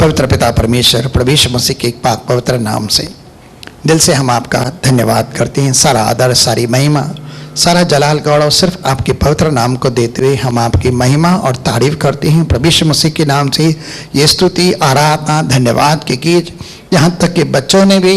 पवित्र पिता परमेश्वर, प्रभु यीशु मसीह के एक पाक पवित्र नाम से दिल से हम आपका धन्यवाद करते हैं। सारा आदर, सारी महिमा, सारा जलाल गौरव सिर्फ आपके पवित्र नाम को देते हुए हम आपकी महिमा और तारीफ करते हैं। प्रभु यीशु मसीह के नाम से ये स्तुति, आराधना, धन्यवाद की कीज। यहाँ तक कि बच्चों ने भी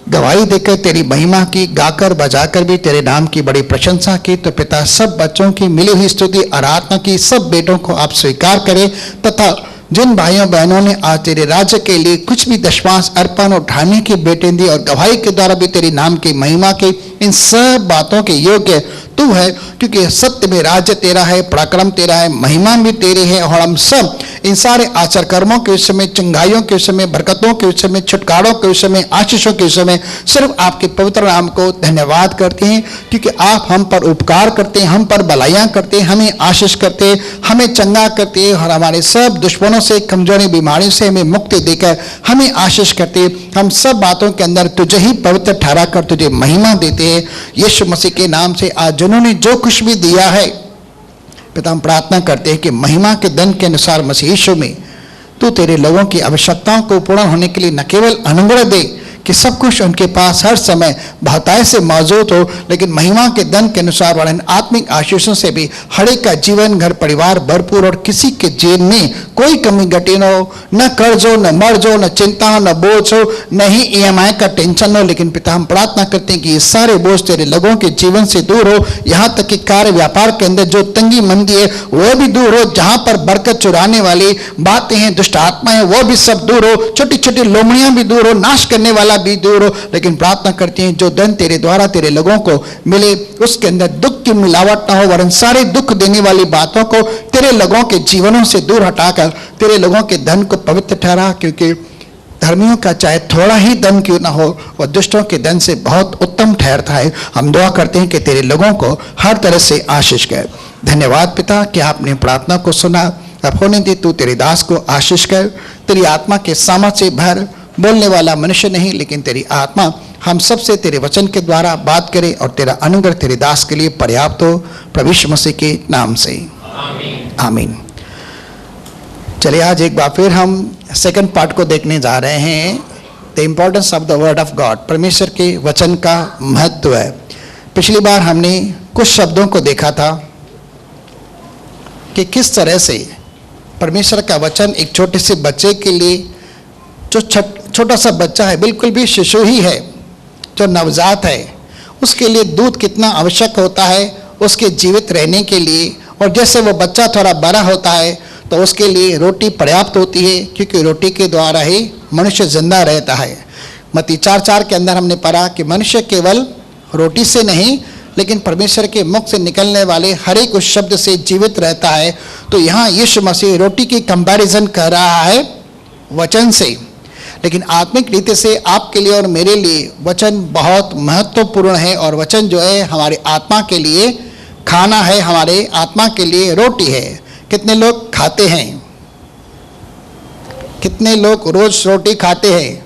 गवाही देकर तेरी महिमा की, गाकर बजाकर भी तेरे नाम की बड़ी प्रशंसा की। तो पिता, सब बच्चों की मिली हुई स्तुति, आराधना की सब बेटों को आप स्वीकार करें, तथा जिन भाइयों बहनों ने आज तेरे राज्य के लिए कुछ भी दशमांश अर्पण उठाने की बेटे दी और गवाही के द्वारा भी तेरी नाम की महिमा की, इन सब बातों के योग्य तू है, क्योंकि सत्य में राज्य तेरा है, पराक्रम तेरा है, महिमा भी तेरी है। और हम सब इन सारे आचार कर्मों के विषय में, चंगाइयों के विषय में, बरकतों के विषय में, छुटकारों के विषय में, आशीषों के विषय में सिर्फ आपके पवित्र नाम को धन्यवाद करते हैं, क्योंकि आप हम पर उपकार करते हैं, हम पर भलाइयाँ करते हैं, हमें आशीष करते हैं, हमें चंगा करते हैं और हमारे सब दुश्मनों से, कमजोरी, बीमारी से हमें मुक्ति देकर हमें आशीष करते हैं। हम सब बातों के अंदर तुझे ही पवित्र ठहरा कर तुझे महिमा देते हैं। यीशु मसीह के नाम से आज जिन्होंने जो कुछ भी दिया है पिता, हम प्रार्थना करते हैं कि महिमा के धन के अनुसार मसीह यीशु में तू तेरे लोगों की आवश्यकताओं को पूर्ण होने के लिए न केवल अनुग्रह दे कि सब कुछ उनके पास हर समय बहुतायत से मौजूद हो, लेकिन महिमा के धन के अनुसार वाले आत्मिक आशीषों से भी हर एक का जीवन, घर परिवार भरपूर और किसी के जीवन में कोई कमी घटी न हो, न कर्ज हो, न मर्ज हो, न चिंता हो, न बोझ हो, न ही EMI का टेंशन हो। लेकिन पिता, हम प्रार्थना करते हैं कि ये सारे बोझ तेरे लोगों के जीवन से दूर हो। यहाँ तक कि कार्य व्यापार के अंदर जो तंगी मंदी है वो भी दूर हो। जहाँ पर बरकत चुराने वाली बातें हैं, दुष्ट आत्माएं, वो भी सब दूर हो। छोटी छोटी लोमड़ियां भी दूर हो, नाश करने वाला भी दूर हो। लेकिन प्रार्थना करते हैं जो धन तेरे द्वारा तेरे लोगों को मिले उसके अंदर दुख की मिलावट ना हो, वरन सारे दुख देने वाली बातों को तेरे लोगों के जीवनों से दूर हटाकर तेरे लोगों के धन को पवित्र ठहरा, क्योंकि धर्मियों का चाहे थोड़ा ही धन क्यों ना हो, वह दुष्टों के धन से बहुत उत्तम ठहरता है। हम दुआ करते हैं कि तेरे लोगों को हर तरह से आशीष कर। धन्यवाद पिता कि आपने प्रार्थना को सुना। अब होने दे तू तेरे दास को आशीष कर, तेरी आत्मा के सामर्थ्य से भर। बोलने वाला मनुष्य नहीं, लेकिन तेरी आत्मा हम सब से तेरे वचन के द्वारा बात करे और तेरा अनुग्रह तेरे दास के लिए पर्याप्त हो, प्रभु यीशु मसीह के नाम से आमीन। चलिए आज एक बार फिर हम सेकंड पार्ट को देखने जा रहे हैं, the importance of the word of God, परमेश्वर के वचन का महत्व है। पिछली बार हमने कुछ शब्दों को देखा था कि किस तरह से परमेश्वर का वचन एक छोटे से बच्चे के लिए, जो छोटा सा बच्चा है, बिल्कुल भी शिशु ही है, जो नवजात है, उसके लिए दूध कितना आवश्यक होता है उसके जीवित रहने के लिए। और जैसे वो बच्चा थोड़ा बड़ा होता है तो उसके लिए रोटी पर्याप्त होती है, क्योंकि रोटी के द्वारा ही मनुष्य जिंदा रहता है। मत्ती 4:4 के अंदर हमने पढ़ा कि मनुष्य केवल रोटी से नहीं, लेकिन परमेश्वर के मुख से निकलने वाले हर एक उस शब्द से जीवित रहता है। तो यहाँ यीशु मसीह रोटी की कंपैरिजन कर रहा है वचन से, लेकिन आत्मिक रीति से आपके लिए और मेरे लिए वचन बहुत महत्वपूर्ण है। और वचन जो है हमारी आत्मा के लिए खाना है, हमारे आत्मा के लिए रोटी है। कितने लोग खाते हैं? कितने लोग रोज रोटी खाते हैं?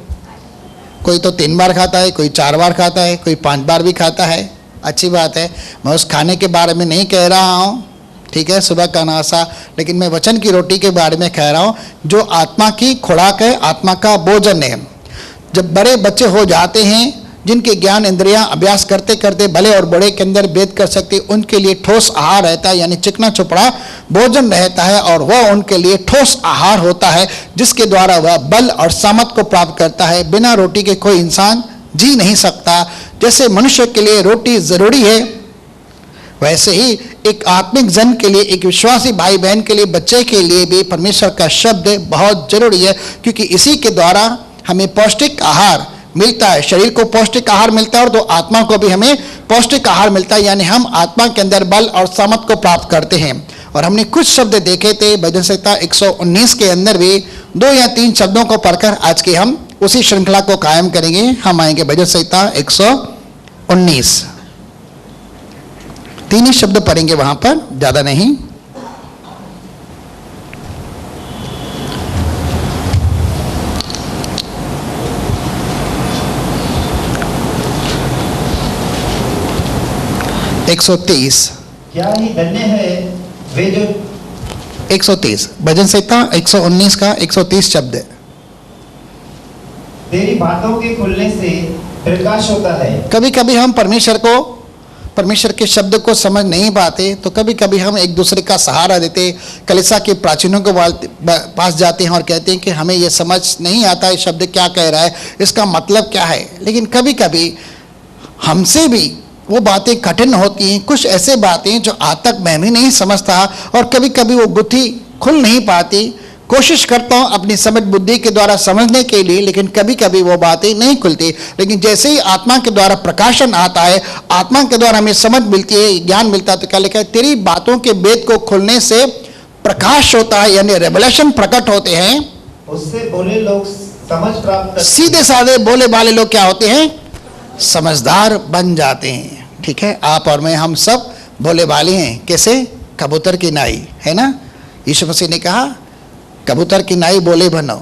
कोई तो 3 बार खाता है, कोई 4 बार खाता है, कोई 5 बार भी खाता है। अच्छी बात है, मैं उस खाने के बारे में नहीं कह रहा हूँ, ठीक है, सुबह का नाश्ता, लेकिन मैं वचन की रोटी के बारे में कह रहा हूँ, जो आत्मा की खुराक है, आत्मा का भोजन है। जब बड़े बच्चे हो जाते हैं, जिनके ज्ञान इंद्रियां अभ्यास करते करते भले और बड़े के अंदर भेद कर सकते, उनके लिए ठोस आहार रहता है, यानी चिकना चुपड़ा भोजन रहता है, और वह उनके लिए ठोस आहार होता है, जिसके द्वारा वह बल और सामर्थ को प्राप्त करता है। बिना रोटी के कोई इंसान जी नहीं सकता। जैसे मनुष्य के लिए रोटी जरूरी है, वैसे ही एक आत्मिक जन के लिए, एक विश्वासी भाई बहन के लिए, बच्चे के लिए भी परमेश्वर का शब्द बहुत जरूरी है, क्योंकि इसी के द्वारा हमें पौष्टिक आहार मिलता है। शरीर को पौष्टिक आहार मिलता है और तो आत्मा को भी हमें पौष्टिक आहार मिलता है, यानी हम आत्मा के अंदर बल और सामर्थ को प्राप्त करते हैं। और हमने कुछ शब्द देखे थे भजन संहिता 119 के अंदर भी 2 या 3 शब्दों को पढ़कर आज के हम उसी श्रृंखला को कायम करेंगे। हम आएंगे भजन संहिता 119, 3 ही शब्द पढ़ेंगे वहां पर, ज्यादा नहीं। क्या ही धन्य है वे जो 130 भजन संहिता 119 का 130 शब्द है। तेरी बातों के खुलने से प्रकाश होता है। कभी कभी हम परमेश्वर के शब्द को समझ नहीं पाते, तो कभी कभी हम एक दूसरे का सहारा देते, कलीसिया के प्राचीनों के पास जाते हैं और कहते हैं कि हमें ये समझ नहीं आता है शब्द क्या कह रहा है, इसका मतलब क्या है। लेकिन कभी कभी हमसे भी वो बातें कठिन होती हैं, कुछ ऐसे बातें जो आज तक मैं भी नहीं समझता, और कभी कभी वो गुत्थी खुल नहीं पाती। कोशिश करता हूँ अपनी समझ बुद्धि के द्वारा समझने के लिए, लेकिन कभी कभी वो बातें नहीं खुलती। लेकिन जैसे ही आत्मा के द्वारा प्रकाशन आता है, आत्मा के द्वारा हमें समझ मिलती है, ज्ञान मिलता है, तो क्या लिखा है, तेरी बातों के वेद को खुलने से प्रकाश होता है, यानी रेवलेशन प्रकट होते हैं। उससे बोले लोग समझ प्राप्त करते हैं। सीधे साधे बोले वाले लोग क्या होते हैं, समझदार बन जाते हैं। ठीक है, आप और मैं, हम सब बोले वाले हैं। कैसे, कबूतर की नाई है ना। यीशु मसीह ने कहा कबूतर की नाई बोले बनो।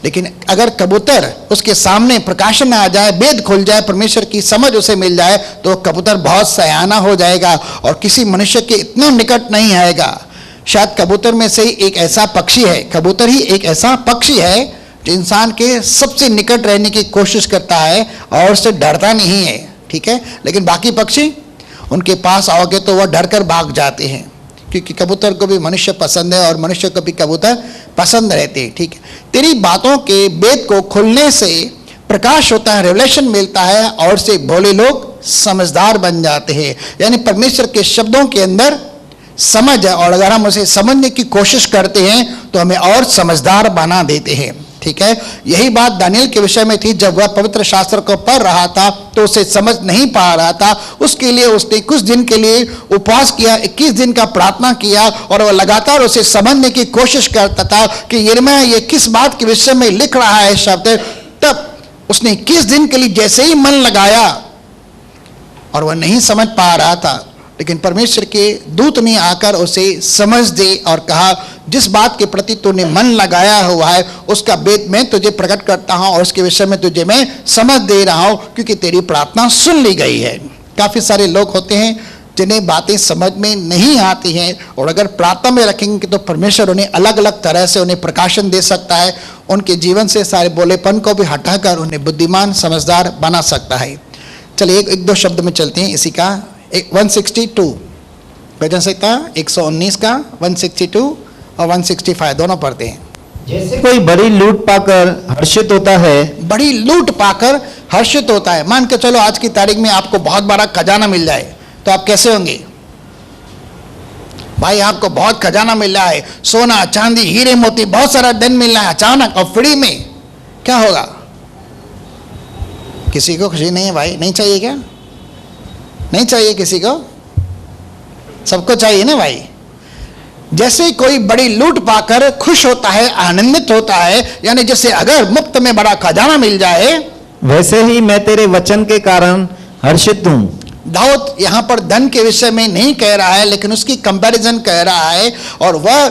लेकिन अगर कबूतर उसके सामने प्रकाशन आ जाए, वेद खुल जाए, परमेश्वर की समझ उसे मिल जाए, तो कबूतर बहुत सयाना हो जाएगा और किसी मनुष्य के इतना निकट नहीं आएगा। शायद कबूतर में से ही एक ऐसा पक्षी है, कबूतर ही एक ऐसा पक्षी है जो इंसान के सबसे निकट रहने की कोशिश करता है और उससे डरता नहीं है। ठीक है, लेकिन बाकी पक्षी, उनके पास आओगे तो वह डर कर भाग जाते हैं, क्योंकि कबूतर को भी मनुष्य पसंद है और मनुष्य को भी कबूतर पसंद रहते हैं। ठीक है, तेरी बातों के वेद को खुलने से प्रकाश होता है, रेवलेशन मिलता है, और से भोले लोग समझदार बन जाते हैं। यानी परमेश्वर के शब्दों के अंदर समझ है, और अगर हम उसे समझने की कोशिश करते हैं तो हमें और समझदार बना देते हैं। ठीक है, यही बात दानियल के विषय में थी। जब वह पवित्र शास्त्र को पढ़ रहा था तो उसे समझ नहीं पा रहा था। उसके लिए उसने कुछ दिन के लिए उपवास किया, 21 दिन का प्रार्थना किया, और वह लगातार उसे समझने की कोशिश करता था कि यिर्मयाह ये किस बात के विषय में लिख रहा है शब्द। तब उसने 21 दिन के लिए जैसे ही मन लगाया, और वह नहीं समझ पा रहा था, लेकिन परमेश्वर के दूत ने आकर उसे समझ दे और कहा, जिस बात के प्रति तूने मन लगाया हुआ है उसका वेद मैं तुझे प्रकट करता हूं, और उसके विषय में तुझे मैं समझ दे रहा हूं, क्योंकि तेरी प्रार्थना सुन ली गई है। काफ़ी सारे लोग होते हैं जिन्हें बातें समझ में नहीं आती हैं, और अगर प्रार्थना में रखेंगे तो परमेश्वर उन्हें अलग अलग तरह से उन्हें प्रकाशन दे सकता है, उनके जीवन से सारे बोलेपन को भी हटाकर उन्हें बुद्धिमान समझदार बना सकता है। चलिए एक दो शब्द में चलते हैं इसी का। 162 भजन संहिता 119 का 162 और 165 दोनों पढ़ते हैं। जैसे कोई बड़ी लूट पाकर हर्षित होता है, बड़ी लूट पाकर हर्षित होता है। मान के चलो आज की तारीख में आपको बहुत बड़ा खजाना मिल जाए तो आप कैसे होंगे? भाई आपको बहुत खजाना मिल रहा है, सोना चांदी हीरे मोती बहुत सारा धन मिल रहा है अचानक और फ्री में, क्या होगा? किसी को खुशी नहीं है भाई? नहीं चाहिए क्या? नहीं चाहिए किसी को? सबको चाहिए ना भाई। जैसे कोई बड़ी लूट पाकर खुश होता है, आनंदित होता है, यानी जैसे अगर मुफ्त में बड़ा खजाना मिल जाए, वैसे ही मैं तेरे वचन के कारण हर्षित हूं। दाऊद यहां पर धन के विषय में नहीं कह रहा है, लेकिन उसकी कंपैरिजन कह रहा है, और वह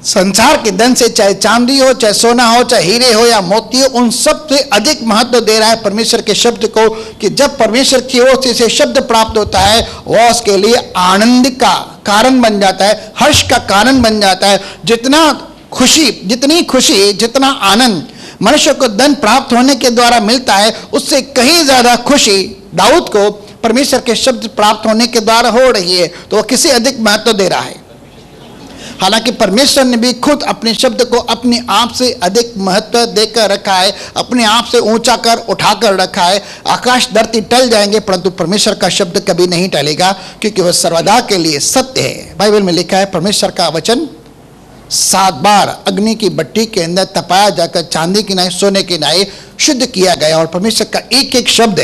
संसार के धन से, चाहे चांदी हो, चाहे सोना हो, चाहे हीरे हो या मोती हो, उन सब से अधिक महत्व दे रहा है परमेश्वर के शब्द को, कि जब परमेश्वर की ओर से शब्द प्राप्त होता है वह उसके लिए आनंद का कारण बन जाता है, हर्ष का कारण बन जाता है। जितनी खुशी जितना आनंद मनुष्य को धन प्राप्त होने के द्वारा मिलता है, उससे कहीं ज्यादा खुशी दाऊद को परमेश्वर के शब्द प्राप्त होने के द्वारा हो रही है, तो वह किसी अधिक महत्व दे रहा है। हालांकि परमेश्वर ने भी खुद अपने शब्द को अपने आप से अधिक महत्व देकर रखा है, अपने आप से ऊंचा कर उठाकर रखा है। आकाश धरती टल जाएंगे परंतु परमेश्वर का शब्द कभी नहीं टलेगा, क्योंकि वह सर्वदा के लिए सत्य है। बाइबल में लिखा है परमेश्वर का वचन 7 बार अग्नि की भट्टी के अंदर तपाया जाकर चांदी की नाई सोने की नाई शुद्ध किया गया, और परमेश्वर का एक एक शब्द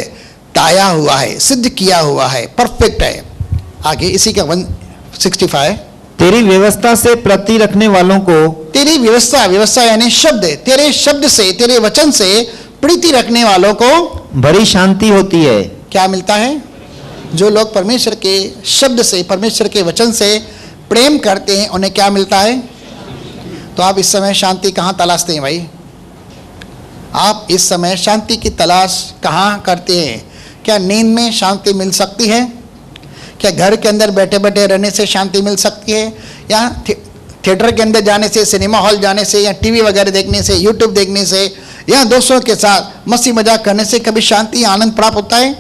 ताया हुआ है, सिद्ध किया हुआ है, परफेक्ट है। आगे इसी का 165, तेरी व्यवस्था से प्रति रखने वालों को, तेरी व्यवस्था यानी शब्द, तेरे शब्द से, तेरे वचन से प्रीति रखने वालों को बड़ी शांति होती है। क्या मिलता है? जो लोग परमेश्वर के शब्द से, परमेश्वर के वचन से प्रेम करते हैं, उन्हें क्या मिलता है? तो आप इस समय शांति कहाँ तलाशते हैं भाई? आप इस समय शांति की तलाश कहाँ करते हैं? क्या नींद में शांति मिल सकती है? क्या घर के अंदर बैठे बैठे रहने से शांति मिल सकती है? या थिएटर के अंदर जाने से, सिनेमा हॉल जाने से, या टीवी वगैरह देखने से, यूट्यूब देखने से, या दोस्तों के साथ मस्ती मजाक करने से कभी शांति आनंद प्राप्त होता है?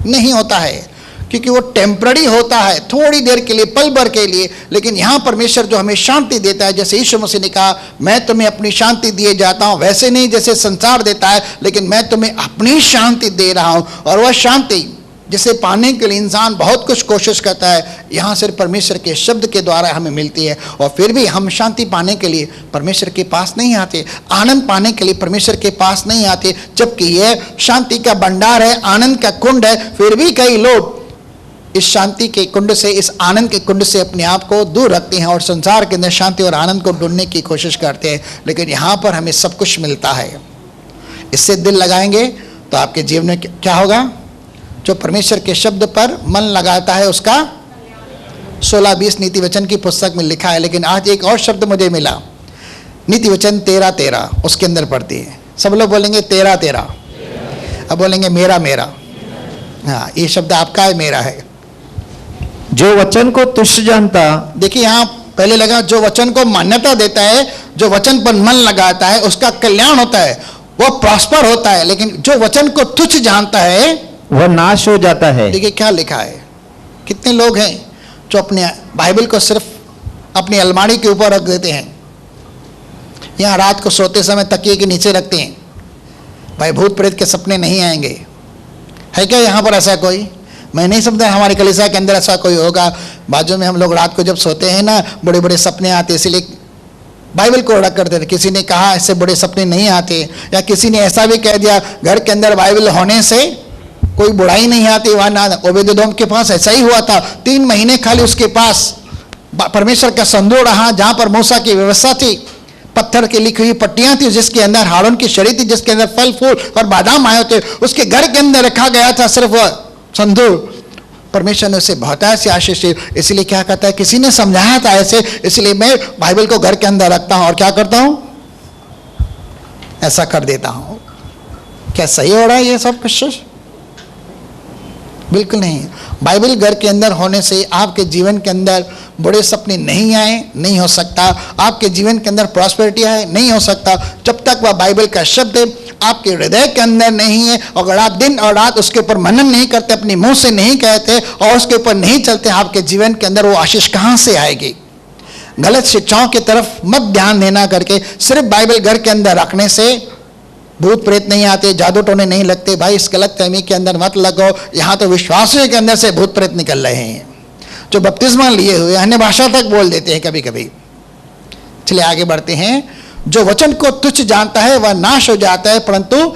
नहीं होता है, क्योंकि वो टेम्पररी होता है, थोड़ी देर के लिए, पल भर के लिए। लेकिन यहाँ परमेश्वर जो हमें शांति देता है, जैसे यीशु मसीह ने कहा, मैं तुम्हें अपनी शांति दिए जाता हूँ, वैसे नहीं जैसे संसार देता है, लेकिन मैं तुम्हें अपनी शांति दे रहा हूँ। और वह शांति जिसे पाने के लिए इंसान बहुत कुछ कोशिश करता है, यहाँ सिर्फ परमेश्वर के शब्द के द्वारा हमें मिलती है। और फिर भी हम शांति पाने के लिए परमेश्वर के पास नहीं आते, आनंद पाने के लिए परमेश्वर के पास नहीं आते, जबकि यह शांति का भंडार है, आनंद का कुंड है। फिर भी कई लोग इस शांति के कुंड से, इस आनंद के कुंड से अपने आप को दूर रखते हैं और संसार के अंदर शांति और आनंद को ढूंढने की कोशिश करते हैं। लेकिन यहाँ पर हमें सब कुछ मिलता है। इससे दिल लगाएंगे तो आपके जीवन में क्या होगा? जो परमेश्वर के शब्द पर मन लगाता है उसका 16-20 नीति वचन की पुस्तक में लिखा है। लेकिन आज एक और शब्द मुझे मिला, नीति वचन 13:13, उसके अंदर पढ़ती है। सब लोग बोलेंगे 13:13। अब बोलेंगे मेरा मेरा। हाँ, ये शब्द आपका है, मेरा है। जो वचन को तुच्छ जानता, देखिए यहाँ पहले लगा जो वचन को मान्यता देता है, जो वचन पर मन लगाता है उसका कल्याण होता है, वो प्रॉस्पर होता है। लेकिन जो वचन को तुच्छ जानता है वह नाश हो जाता है। देखिए क्या लिखा है। कितने लोग हैं जो अपने बाइबल को सिर्फ अपनी अलमारी के ऊपर रख देते हैं, यहाँ रात को सोते समय तकिए के नीचे रखते हैं, भाई भूत प्रेत के सपने नहीं आएंगे। है क्या यहाँ पर ऐसा कोई? मैं नहीं समझता हमारे कलीसिया के अंदर ऐसा कोई होगा। बाजू में हम लोग रात को जब सोते हैं ना, बड़े बड़े सपने आते, इसलिए बाइबल को रख करते थे। किसी ने कहा ऐसे बड़े सपने नहीं आते, या किसी ने ऐसा भी कह दिया घर के अंदर बाइबल होने से कोई बुराई नहीं आती। वहाँ ना ओबेदेदोम के पास ऐसा ही हुआ था, 3 महीने खाली उसके पास परमेश्वर का संदूक रहा, जहाँ पर मूसा की व्यवस्था थी, पत्थर की लिखी हुई पट्टियां थी, जिसके अंदर हारून की शरीर थी, जिसके अंदर फल फूल और बादाम आए थे, उसके घर के अंदर रखा गया था सिर्फ वह संदूक। परमेश्वर ने उसे बहुत ऐसी आशीष दी। इसलिए क्या कहता है, किसी ने समझाया था ऐसे, इसलिए मैं बाइबल को घर के अंदर रखता हूं और क्या करता हूं, ऐसा कर देता हूं। क्या सही हो रहा है ये सब कुछ? बिल्कुल नहीं। बाइबल घर के अंदर होने से आपके जीवन के अंदर बड़े सपने नहीं आए, नहीं हो सकता। आपके जीवन के अंदर प्रॉस्पेरिटी आए, नहीं हो सकता, जब तक वह बाइबल का शब्द आपके हृदय के अंदर नहीं है। अगर आप दिन और रात उसके ऊपर मनन नहीं करते, अपने मुंह से नहीं कहते और उसके ऊपर नहीं चलते, आपके जीवन के अंदर वो आशीष कहाँ से आएगी? गलत शिक्षाओं की तरफ मत ध्यान देना करके सिर्फ बाइबल घर के अंदर रखने से भूत प्रेत नहीं आते, जादू टोने नहीं लगते। भाई इस गलत फहमी के अंदर मत लगो। यहाँ तो विश्वासियों के अंदर से भूत प्रेत निकल रहे हैं, जो बपतिस्मा लिए हुए अन्य भाषा तक बोल देते हैं कभी कभी। चलिए आगे बढ़ते हैं। जो वचन को तुच्छ जानता है वह नाश हो जाता है, परंतु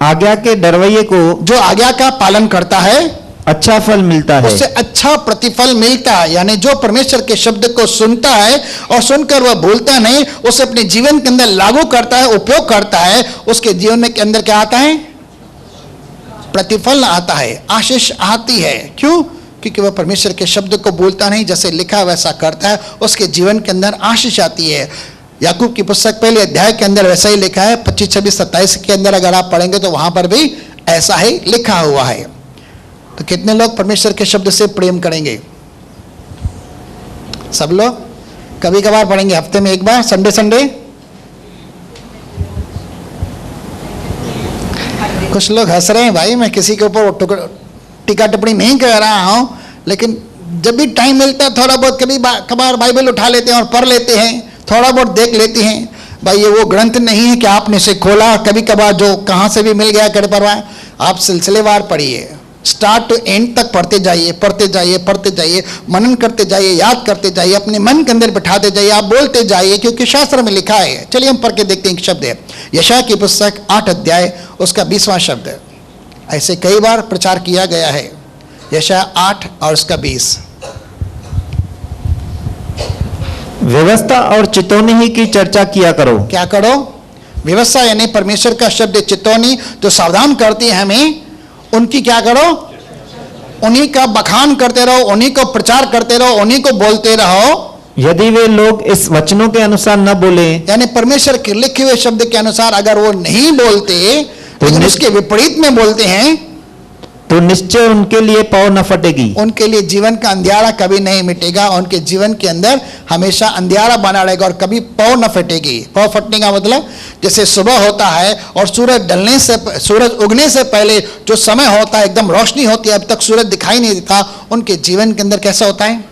आज्ञा के डरवैये को जो आज्ञा का पालन करता है अच्छा फल मिलता है। उससे अच्छा प्रतिफल मिलता है। यानी जो परमेश्वर के शब्द को सुनता है और सुनकर वह भूलता नहीं, उसे अपने जीवन के अंदर लागू करता है, उपयोग करता है, उसके जीवन में के अंदर क्या आता है? प्रतिफल आता है, आशीष आती है। क्यों? क्योंकि वह परमेश्वर के शब्द को भूलता नहीं, जैसे लिखा वैसा करता है, उसके जीवन के अंदर आशीष आती है। याकूब की पुस्तक पहले अध्याय के अंदर वैसा ही लिखा है, 25, 26, 27 के अंदर अगर आप पढ़ेंगे तो वहां पर भी ऐसा ही लिखा हुआ है। तो कितने लोग परमेश्वर के शब्द से प्रेम करेंगे? सब लोग कभी कभार पढ़ेंगे, हफ्ते में एक बार, संडे संडे। कुछ लोग हंस रहे हैं भाई, मैं किसी के ऊपर टीका टिप्पणी नहीं कर रहा हूं, लेकिन जब भी टाइम मिलता है थोड़ा बहुत कभी कभार बाइबल उठा लेते हैं और पढ़ लेते हैं, थोड़ा बहुत देख लेते हैं। भाई ये वो ग्रंथ नहीं है कि आपने से खोला कभी कभार जो कहां से भी मिल गया कर परवाह। आप सिलसिलेवार पढ़िए, स्टार्ट टू एंड तक पढ़ते जाइए, पढ़ते जाइए, पढ़ते जाइए, मनन करते जाइए, याद करते जाइए, अपने मन के अंदर बिठाते जाइए, आप बोलते जाइए, क्योंकि शास्त्र में लिखा है। चलिए हम पढ़ के देखते हैं। एक शब्द है यशायाह की पुस्तक 8 अध्याय उसका 20वां शब्द है। ऐसे कई बार प्रचार किया गया है। यशायाह 8 और उसका 20। व्यवस्था और चितौनी ही की चर्चा किया करो। क्या करो? व्यवस्था यानी परमेश्वर का शब्द, चितौनी जो सावधान करती है हमें, उनकी क्या करो? उन्हीं का बखान करते रहो, उन्हीं को प्रचार करते रहो, उन्हीं को बोलते रहो। यदि वे लोग इस वचनों के अनुसार न बोले, यानी परमेश्वर के लिखे हुए शब्द के अनुसार अगर वो नहीं बोलते, लेकिन उसके विपरीत में बोलते हैं, तो निश्चय उनके लिए पौ न फटेगी। उनके लिए जीवन का अंधियारा कभी नहीं मिटेगा, उनके जीवन के अंदर हमेशा अंधियारा बना रहेगा और कभी पौ न फटेगी। पौ फटने का मतलब जैसे सुबह होता है और सूरज उगने से पहले जो समय होता है एकदम रोशनी होती है, अब तक सूरज दिखाई नहीं देता, उनके जीवन के अंदर कैसा होता है,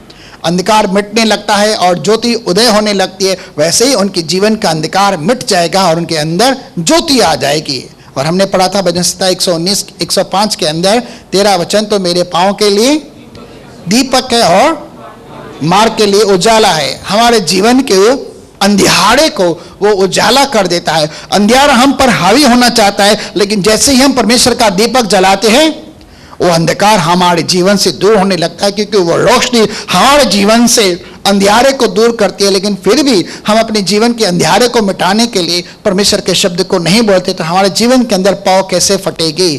अंधकार मिटने लगता है और ज्योति उदय होने लगती है। वैसे ही उनके जीवन का अंधकार मिट जाएगा और उनके अंदर ज्योति आ जाएगी। और हमने पढ़ा था भजन संहिता 119 105 के अंदर 13 वचन, तो मेरे पांव के लिए दीपक है और मार्ग के लिए उजाला है। हमारे जीवन के अंधियारे को वो उजाला कर देता है। अंधियारा हम पर हावी होना चाहता है, लेकिन जैसे ही हम परमेश्वर का दीपक जलाते हैं वो अंधकार हमारे जीवन से दूर होने लगता है, क्योंकि वो रोशनी हमारे जीवन से अंधियारे को दूर करती है। लेकिन फिर भी हम अपने जीवन के अंधियारे को मिटाने के लिए परमेश्वर के शब्द को नहीं बोलते, तो हमारे जीवन के अंदर पौ कैसे फटेगी।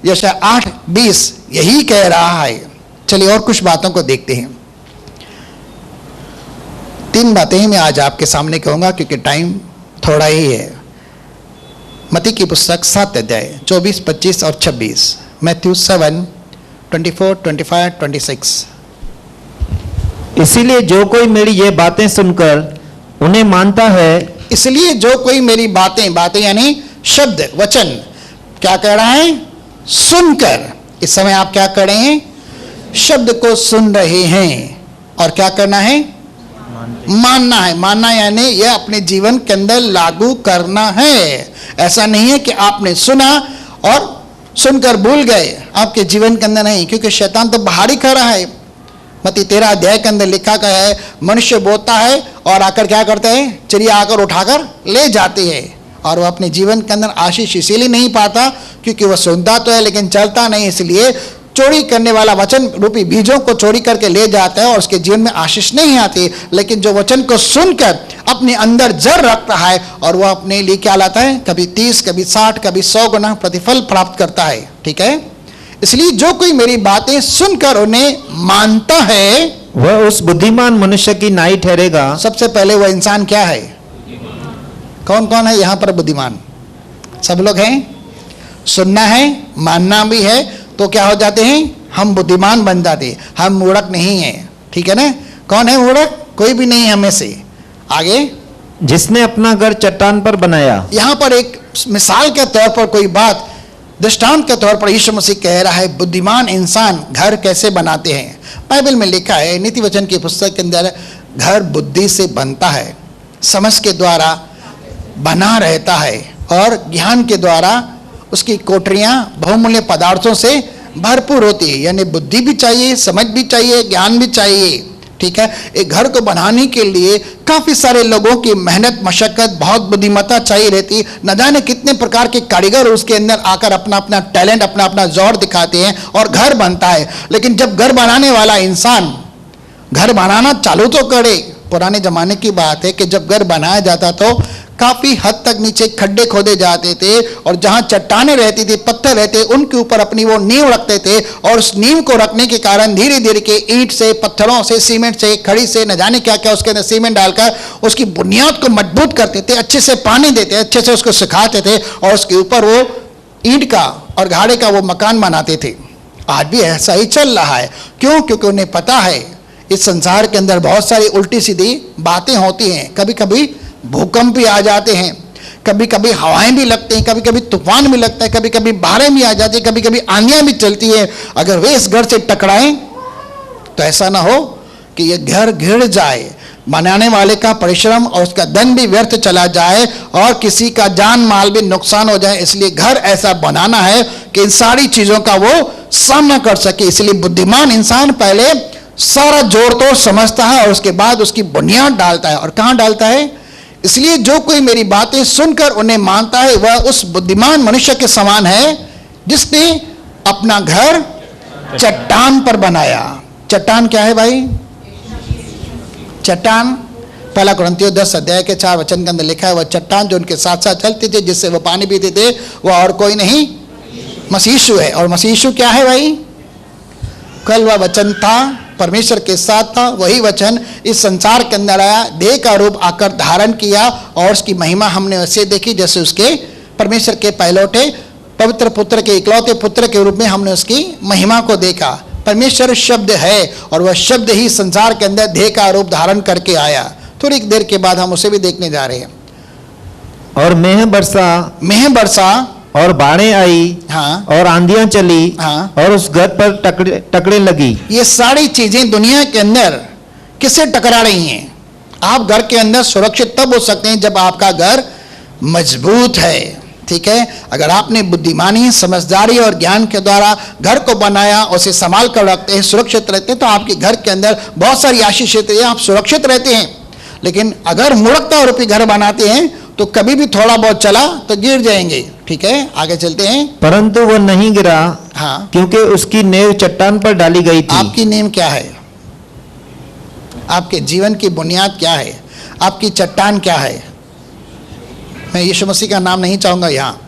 यशाया 8:20 यही कह रहा है। चलिए और कुछ बातों को देखते हैं। 3 बातें ही मैं आज आपके सामने कहूंगा क्योंकि टाइम थोड़ा ही है। मत्ती की पुस्तक 7 अध्याय 24, 25 और 26। मैथ्यू 7, 24, 25, 26। इसीलिए जो कोई मेरी ये बातें सुनकर उन्हें मानता है, इसलिए जो कोई मेरी बातें यानी शब्द वचन क्या कह रहा है, सुनकर। इस समय आप क्या कर रहे हैं, शब्द को सुन रहे हैं और क्या करना है, मानना है। मानना यानी यह अपने जीवन के अंदर लागू करना है। ऐसा नहीं है कि आपने सुना और सुनकर भूल गए, आपके जीवन के अंदर नहीं, क्योंकि शैतान तो बाहर ही खड़ा है। मत्ती 13 अध्याय के अंदर लिखा गया है, मनुष्य बोता है और आकर क्या करते हैं, चिड़िया आकर उठाकर ले जाती है। और वह अपने जीवन के अंदर आशीष इसीलिए नहीं पाता क्योंकि वह सुनता तो है लेकिन चलता नहीं, इसलिए चोरी करने वाला वचन रूपी बीजों को चोरी करके ले जाता है और उसके जीवन में आशीष नहीं आती। लेकिन जो वचन को सुनकर अपने अंदर जड़ रखता है और वह अपने लिए क्या लाता है, कभी 30, कभी 60, कभी 100 गुना प्रतिफल प्राप्त करता है। ठीक है, इसलिए जो कोई मेरी बातें सुनकर उन्हें मानता है वह उस बुद्धिमान मनुष्य की नाई ठहरेगा। सबसे पहले वह इंसान क्या है, कौन कौन है यहाँ पर बुद्धिमान, सब लोग हैं। सुनना है, मानना भी है, तो क्या हो जाते हैं, हम बुद्धिमान बन जाते हैं, हम मूर्ख नहीं है। ठीक है ना, कौन है मूर्ख, कोई भी नहीं है हमें से। आगे, जिसने अपना घर चट्टान पर बनाया। यहाँ पर एक मिसाल के तौर पर कोई बात, दृष्टांत के तौर पर यीशु मसीह कह रहा है बुद्धिमान इंसान घर कैसे बनाते हैं। बाइबल में लिखा है, नीति वचन की पुस्तक के अंदर, घर बुद्धि से बनता है, समझ के द्वारा बना रहता है और ज्ञान के द्वारा उसकी कोठरियां बहुमूल्य पदार्थों से भरपूर होती है। यानी बुद्धि भी चाहिए, समझ भी चाहिए, ज्ञान भी चाहिए। ठीक है, एक घर को बनाने के लिए काफी सारे लोगों की मेहनत मशक्कत, बहुत बुद्धिमत्ता चाहिए रहती। न जाने कितने प्रकार के कारीगर उसके अंदर आकर अपना अपना टैलेंट, अपना अपना जोर दिखाते हैं और घर बनता है। लेकिन जब घर बनाने वाला इंसान घर बनाना चालू तो करे, पुराने जमाने की बात है कि जब घर बनाया जाता तो काफी हद तक नीचे खड्डे खोदे जाते थे और जहां चट्टाने रहती थी, पत्थर रहते, उनके ऊपर अपनी वो नींव रखते थे और उस नींव को रखने के कारण धीरे धीरे के ईंट से, पत्थरों से, सीमेंट से, खड़ी से, न जाने क्या क्या उसके अंदर सीमेंट डालकर उसकी बुनियाद को मजबूत करते थे, अच्छे से पानी देते, अच्छे से उसको सुखाते थे और उसके ऊपर वो ईंट का और घाड़े का वो मकान बनाते थे। आज भी ऐसा ही चल रहा है। क्यों? क्योंकि उन्हें पता है इस संसार के अंदर बहुत सारी उल्टी सीधी बातें होती हैं। कभी कभी भूकंप भी आ जाते हैं, कभी कभी हवाएं भी लगते हैं, कभी कभी तूफान भी लगता है, कभी कभी बाढ़ें भी आ जाती है, कभी कभी आंधियां भी चलती है। अगर वे इस घर से टकराएं तो ऐसा ना हो कि ये घर गिर जाए, बनाने वाले का परिश्रम और उसका धन भी व्यर्थ चला जाए और किसी का जान माल भी नुकसान हो जाए। इसलिए घर ऐसा बनाना है कि इन सारी चीजों का वो सामना कर सके। इसलिए बुद्धिमान इंसान पहले सारा जोड़ तोड़ समझता है और उसके बाद उसकी बुनियाद डालता है। और कहां डालता है? इसलिए जो कोई मेरी बातें सुनकर उन्हें मानता है वह उस बुद्धिमान मनुष्य के समान है जिसने अपना घर चट्टान पर बनाया। चट्टान क्या है भाई? चट्टान पहला कुरिन्थियों 10 अध्याय के 4 वचन के अंदर लिखा है, वह चट्टान जो उनके साथ साथ चलते थे, जिससे वह पानी पीते थे, वह और कोई नहीं मसीह यीशु है। और मसीह यीशु क्या है भाई? कल वह वचन था, परमेश्वर के साथ था, वही वचन इस संसार के अंदर आया, देह का रूप आकर धारण किया और उसकी महिमा हमने वैसे देखी जैसे उसके परमेश्वर के पहलौठे पवित्र पुत्र के इकलौते पुत्र के रूप में हमने उसकी महिमा को देखा। परमेश्वर शब्द है और वह शब्द ही संसार के अंदर देह का रूप धारण करके आया। थोड़ी देर के बाद हम उसे भी देखने जा रहे हैं। और मेह बरसा और बाढ़ें आई, हाँ, और आंधियां चली, हाँ, और उस घर पर टकरे लगी। ये सारी चीजें दुनिया के अंदर किससे टकरा रही हैं? आप घर के अंदर सुरक्षित तब हो सकते हैं जब आपका घर मजबूत है। ठीक है, अगर आपने बुद्धिमानी, समझदारी और ज्ञान के द्वारा घर को बनाया, उसे संभाल कर रखते हैं, सुरक्षित रहते हैं, तो आपके घर के अंदर बहुत सारी आशीष रहती है, आप सुरक्षित रहते हैं। लेकिन अगर मूर्खता रूपी घर बनाते हैं तो कभी भी थोड़ा बहुत चला तो गिर जाएंगे। ठीक है, आगे चलते हैं। परंतु वह नहीं गिरा, हाँ, क्योंकि उसकी नींव चट्टान पर डाली गई थी। आपकी नींव क्या है? आपके जीवन की बुनियाद क्या है? आपकी चट्टान क्या है? मैं यीशु मसीह का नाम नहीं चाहूंगा यहाँ,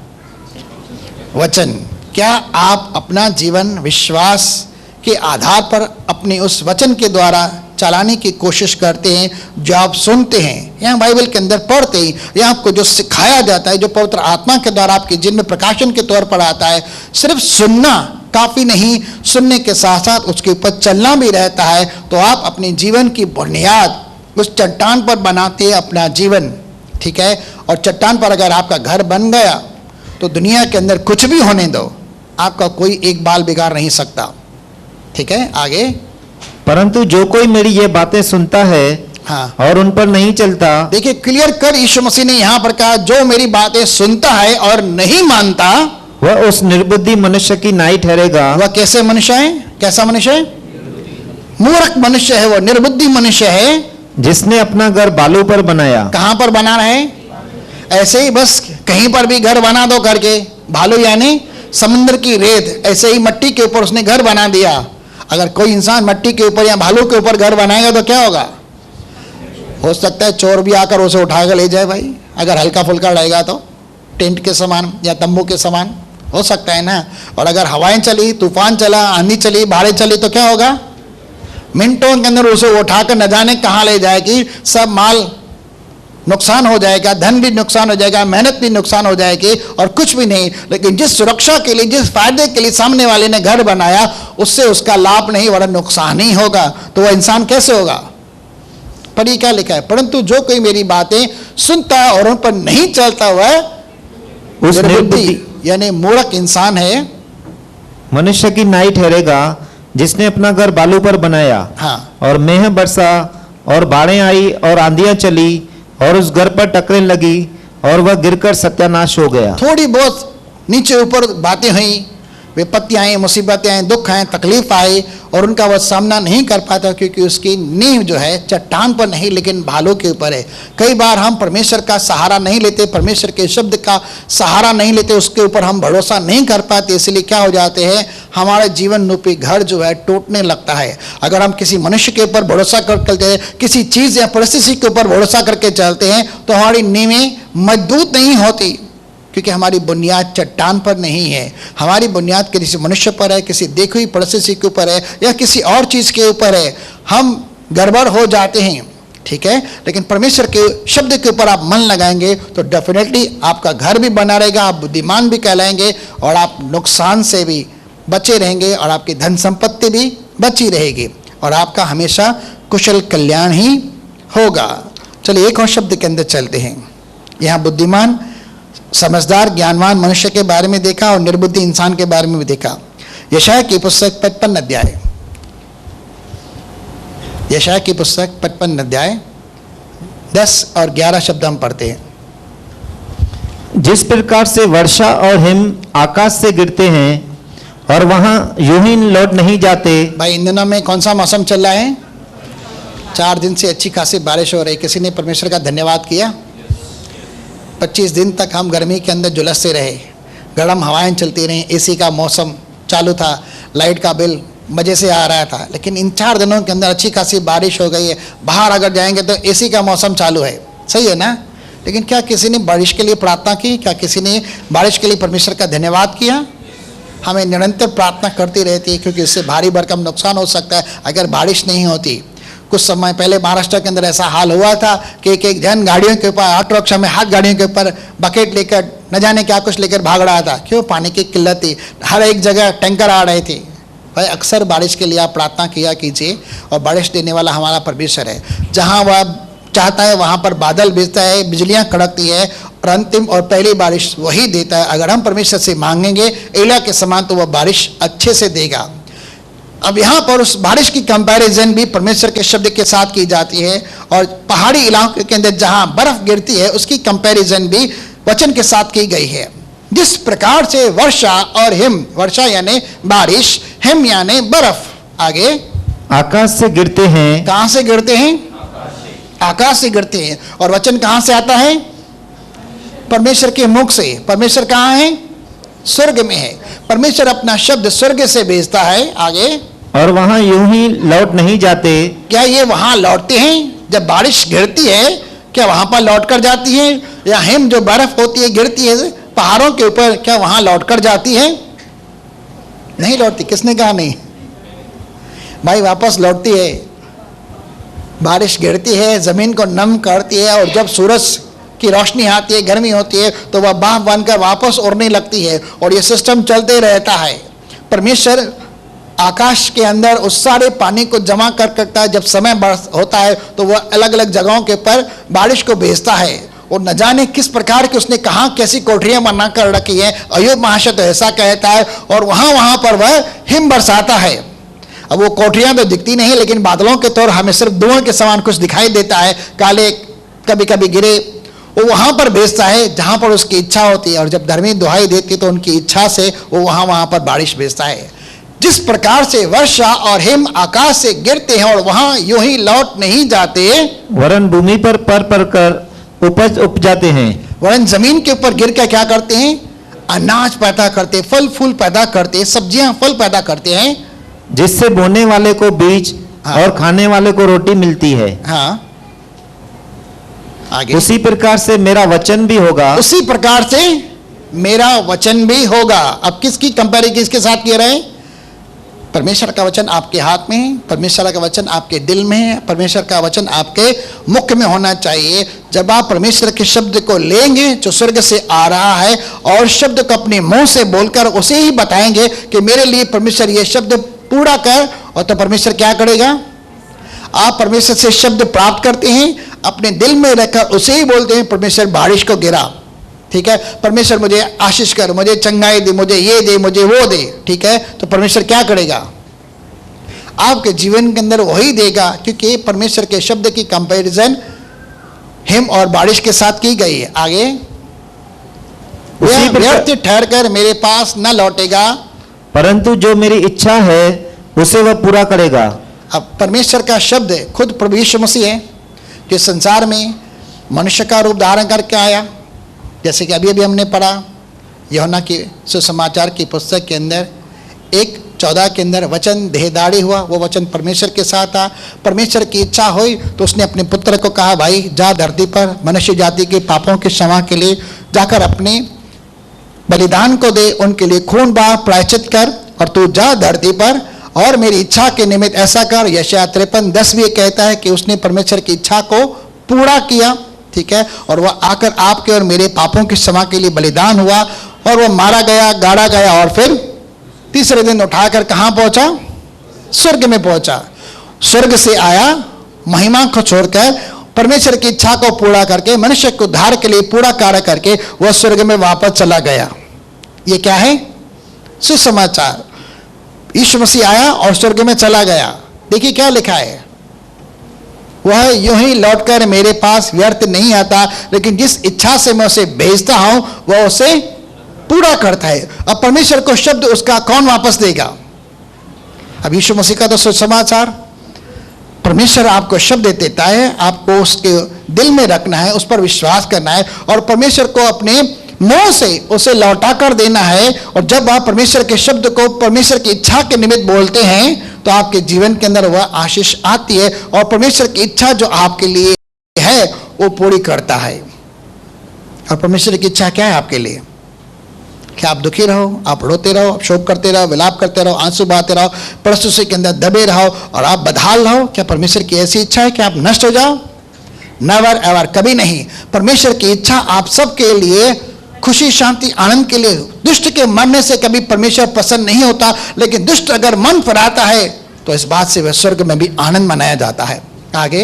वचन। क्या आप अपना जीवन विश्वास के आधार पर अपने उस वचन के द्वारा चलाने की कोशिश करते हैं जो आप सुनते हैं? यहाँ बाइबल के अंदर पढ़ते ही यहाँ आपको जो सिखाया जाता है, जो पवित्र आत्मा के द्वारा आपके जिन में प्रकाशन के तौर पर आता है, सिर्फ सुनना काफ़ी नहीं, सुनने के साथ साथ उसके ऊपर चलना भी रहता है। तो आप अपने जीवन की बुनियाद उस चट्टान पर बनाते हैं अपना जीवन। ठीक है, और चट्टान पर अगर आपका घर बन गया तो दुनिया के अंदर कुछ भी होने दो, आपका कोई एक बाल बिगाड़ नहीं सकता। ठीक है, आगे। परंतु जो कोई मेरी ये बातें सुनता है, हाँ, और उन पर नहीं चलता। देखिए, क्लियर कर यीशु मसीह ने यहाँ पर कहा, जो मेरी बातें सुनता है और नहीं मानता वह उस निर्बुद्धि मनुष्य की नाई ठहरेगा। वह कैसे मनुष्य है? कैसा मनुष्य है? मूर्ख मनुष्य है, वो निर्बुद्धि मनुष्य है, जिसने अपना घर बालू पर बनाया। कहां पर बना रहे? ऐसे ही बस कहीं पर भी घर बना दो करके, बालू यानी समुद्र की रेत, ऐसे ही मट्टी के ऊपर उसने घर बना दिया। अगर कोई इंसान मट्टी के ऊपर या बालू के ऊपर घर बनाएगा तो क्या होगा? हो सकता है चोर भी आकर उसे उठाकर ले जाए भाई, अगर हल्का फुल्का रहेगा तो, टेंट के समान या तंबू के समान हो सकता है ना। और अगर हवाएं चली, तूफान चला, आंधी चली, बाढ़ें चली तो क्या होगा? मिनटों के अंदर उसे उठाकर न जाने कहाँ ले जाएगी, सब माल नुकसान हो जाएगा, धन भी नुकसान हो जाएगा, मेहनत भी नुकसान हो जाएगी और कुछ भी नहीं। लेकिन जिस सुरक्षा के लिए, जिस फायदे के लिए सामने वाले ने घर बनाया, उससे उसका लाभ नहीं वरन नुकसान ही होगा। तो वह इंसान कैसे होगा? पढ़िए क्या लिखा है, परंतु जो कोई मेरी बातें सुनता है और उन पर नहीं चलता वह उस निर्बुद्धि यानी मूर्ख इंसान है। मनुष्य की नाई ठहरेगा जिसने अपना घर बालू पर बनाया। हाँ, और मेह बरसा और बाढ़ें आई और आंधियां चली और उस घर पर टकरें लगी और वह गिरकर सत्यानाश हो गया। थोड़ी बहुत नीचे ऊपर बातें हुई, विपत्तियाँ आई, मुसीबतें आई, दुख आए, तकलीफ आई और उनका वह सामना नहीं कर पाता क्योंकि उसकी नींव जो है चट्टान पर नहीं लेकिन भालों के ऊपर है। कई बार हम परमेश्वर का सहारा नहीं लेते, परमेश्वर के शब्द का सहारा नहीं लेते, उसके ऊपर हम भरोसा नहीं कर पाते, इसलिए क्या हो जाते हैं, हमारे जीवन रूपी घर जो है टूटने लगता है। अगर हम किसी मनुष्य के ऊपर भरोसा करते हैं, किसी चीज़ या परिस्थिति के ऊपर भरोसा करके चलते हैं तो हमारी नींवें मजबूत नहीं होती क्योंकि हमारी बुनियाद चट्टान पर नहीं है। हमारी बुनियाद किसी मनुष्य पर है, किसी देखी हुई परिस्थिति के ऊपर है या किसी और चीज़ के ऊपर है। हम गड़बड़ हो जाते हैं। ठीक है, लेकिन परमेश्वर के शब्द के ऊपर आप मन लगाएंगे तो डेफिनेटली आपका घर भी बना रहेगा, आप बुद्धिमान भी कहलाएंगे और आप नुकसान से भी बचे रहेंगे और आपकी धन संपत्ति भी बची रहेगी और आपका हमेशा कुशल कल्याण ही होगा। चलिए एक और शब्द के अंदर चलते हैं। यहाँ बुद्धिमान, समझदार, ज्ञानवान मनुष्य के बारे में देखा और निर्बुद्धि इंसान के बारे में भी देखा। यशायाह की पुस्तक 55 अध्याय, यशायाह की पुस्तक 55 अध्याय 10 और 11 शब्द हम पढ़ते हैं। जिस प्रकार से वर्षा और हिम आकाश से गिरते हैं और वहां यूं ही लौट नहीं जाते। भाई इन दिनों में कौन सा मौसम चल रहा है? 4 दिन से अच्छी खासी बारिश हो रही। किसी ने परमेश्वर का धन्यवाद किया? 25 दिन तक हम गर्मी के अंदर झुलसते रहे, गर्म हवाएं चलती रहीं, एसी का मौसम चालू था, लाइट का बिल मज़े से आ रहा था। लेकिन इन 4 दिनों के अंदर अच्छी खासी बारिश हो गई है। बाहर अगर जाएंगे तो एसी का मौसम चालू है, सही है ना? लेकिन क्या किसी ने बारिश के लिए प्रार्थना की? क्या किसी ने बारिश के लिए परमेश्वर का धन्यवाद किया? हमें निरंतर प्रार्थना करती रहती है क्योंकि इससे भारी भरकम नुकसान हो सकता है अगर बारिश नहीं होती। कुछ समय पहले महाराष्ट्र के अंदर ऐसा हाल हुआ था कि एक जन गाड़ियों के ऊपर, ऑटो रिक्शा में हाथ गाड़ियों के ऊपर बकेट लेकर न जाने क्या कुछ लेकर भाग रहा था। क्यों? पानी की किल्लत थी, हर एक जगह टैंकर आ रहे थे। भाई अक्सर बारिश के लिए आप प्रार्थना किया कीजिए, और बारिश देने वाला हमारा परमेश्वर है। जहाँ वह चाहता है वहाँ पर बादल भेजता है, बिजलियाँ कड़कती है, और अंतिम और पहली बारिश वही देता है। अगर हम परमेश्वर से मांगेंगे एलिया के समान, तो वह बारिश अच्छे से देगा। अब यहाँ पर उस बारिश की कंपैरिजन भी परमेश्वर के शब्द के साथ की जाती है, और पहाड़ी इलाके के अंदर जहाँ बर्फ गिरती है उसकी कंपैरिजन भी वचन के साथ की गई है। जिस प्रकार से वर्षा और हिम, वर्षा यानी बारिश, हिम यानी बर्फ, आगे आकाश से गिरते हैं। कहाँ से गिरते हैं? आकाश से गिरते हैं। और वचन कहाँ से आता है? परमेश्वर के मुख से। परमेश्वर कहाँ है? स्वर्ग में है। परमेश्वर अपना शब्द स्वर्ग से भेजता है। आगे, और वहां यूं ही लौट नहीं जाते। क्या ये वहां लौटते हैं? जब बारिश गिरती है क्या वहां पर लौट कर जाती है? या हिम जो बर्फ होती है गिरती है पहाड़ों के ऊपर, क्या वहां लौट कर जाती है? नहीं लौटती। किसने कहा नहीं? भाई वापस लौटती है। बारिश गिरती है, जमीन को नम करती है, और जब सूरज की रोशनी आती है, गर्मी होती है, तो वह बाँह बनकर वापस उड़ने लगती है, और ये सिस्टम चलते रहता है। परमेश्वर आकाश के अंदर उस सारे पानी को जमा कर करता है। जब समय बरस होता है तो वह अलग अलग जगहों के ऊपर बारिश को भेजता है, और न जाने किस प्रकार की उसने कहाँ कैसी कोठरियां बना कर रखी है। अय्यूब महाशय तो ऐसा कहता है, और वहाँ पर वह हिम बरसाता है। अब वो कोठरियां तो दिखती नहीं, लेकिन बादलों के तौर हमें सिर्फ धुआं के समान कुछ दिखाई देता है, काले कभी कभी गिरे। वो वहां पर भेजता है जहां पर उसकी इच्छा होती है, और जब धर्मी दुहाई देती है तो उनकी इच्छा से वो वहां पर बारिश भेजता है। जिस प्रकार से वर्षा और हिम आकाश से गिरते हैं और वहां यूं ही लौट नहीं जाते, वरन भूमि पर कर उपज उपजाते हैं। वरन जमीन के ऊपर गिर कर क्या करते हैं? अनाज पैदा करते, फल फूल पैदा करते, सब्जियां फल पैदा करते हैं, जिससे बोने वाले को बीज और खाने वाले को रोटी मिलती है। हाँ, आगे, उसी प्रकार से मेरा वचन भी होगा। उसी प्रकार से मेरा वचन भी होगा। अब किसकी कंपेरिजन किसके साथ किया रहे? परमेश्वर का वचन आपके हाथ में है, परमेश्वर का वचन आपके दिल में है, परमेश्वर का वचन आपके मुख में होना चाहिए। जब आप परमेश्वर के शब्द को लेंगे जो स्वर्ग से आ रहा है, और शब्द को अपने मुंह से बोलकर उसे ही बताएंगे कि मेरे लिए परमेश्वर ये शब्द पूरा कर, और तो परमेश्वर क्या करेगा? आप परमेश्वर से शब्द प्राप्त करते हैं, अपने दिल में रखकर उसे ही बोलते हैं, परमेश्वर बारिश को गिरा, ठीक है, परमेश्वर मुझे आशीष कर, मुझे चंगाई दे, मुझे ये दे, मुझे वो दे, ठीक है। तो परमेश्वर क्या करेगा? आपके जीवन के अंदर वही देगा, क्योंकि परमेश्वर के शब्द की कंपैरिजन हिम और बारिश के साथ की गई है। आगे, वह व्यर्थ ठहर कर मेरे पास न लौटेगा, परंतु जो मेरी इच्छा है उसे वह पूरा करेगा। अब परमेश्वर का शब्द खुद प्रभु यीशु मसीह है, जो संसार में मनुष्य का रूप धारण करके आया। जैसे कि अभी अभी हमने पढ़ा यूहन्ना की सुसमाचार की पुस्तक के अंदर 1:14 के अंदर, वचन देहधारी हुआ, वो वचन परमेश्वर के साथ था। परमेश्वर की इच्छा हुई तो उसने अपने पुत्र को कहा, भाई जा धरती पर मनुष्य जाति के पापों के क्षमा के लिए जाकर अपने बलिदान को दे, उनके लिए खून बहा, प्रायश्चित कर, और तू जा धरती पर और मेरी इच्छा के निमित्त ऐसा कर। यशायाह 53:10 भी कहता है कि उसने परमेश्वर की इच्छा को पूरा किया, ठीक है, और वह आकर आपके और मेरे पापों की क्षमा के लिए बलिदान हुआ, और वह मारा गया, गाड़ा गया, और फिर तीसरे दिन उठाकर कहाँ पहुंचा? स्वर्ग में पहुंचा। स्वर्ग से आया, महिमा को छोड़कर परमेश्वर की इच्छा को पूरा करके, मनुष्य को उद्धार के लिए पूरा कार्य करके वह स्वर्ग में वापस चला गया। ये क्या है? सुसमाचार। यीशु मसीह आया और स्वर्ग में चला गया। देखिए क्या लिखा है, वह यूं ही लौटकर मेरे पास व्यर्थ नहीं आता, लेकिन जिस इच्छा से मैं उसे भेजता हूं वह उसे पूरा करता है। अब परमेश्वर को शब्द उसका कौन वापस देगा? अब यीशु मसीह का तो सुसमाचार, परमेश्वर आपको शब्द देता है, आपको उसके दिल में रखना है, उस पर विश्वास करना है, और परमेश्वर को अपने मुंह से उसे लौटा कर देना है। और जब आप परमेश्वर के शब्द को परमेश्वर की इच्छा के निमित्त बोलते हैं तो आपके जीवन के अंदर वह आशीष आती है, और परमेश्वर की इच्छा जो आपके लिए है वो पूरी करता है। और परमेश्वर की इच्छा क्या है आपके लिए? कि आप दुखी रहो, आप रोते रहो, आप शोक करते रहो, विलाप करते रहो, आंसू बहाते रहो, परिस्थिति के अंदर दबे रहो और आप बदहाल रहो? क्या परमेश्वर की ऐसी इच्छा है कि आप नष्ट हो जाओ? नेवर एवर, कभी नहीं। परमेश्वर की इच्छा आप सबके लिए खुशी, शांति, आनंद के लिए। दुष्ट के मरने से कभी परमेश्वर पसंद नहीं होता, लेकिन दुष्ट अगर मन पर आता है तो इस बात से वह स्वर्ग में भी आनंद मनाया जाता है। आगे,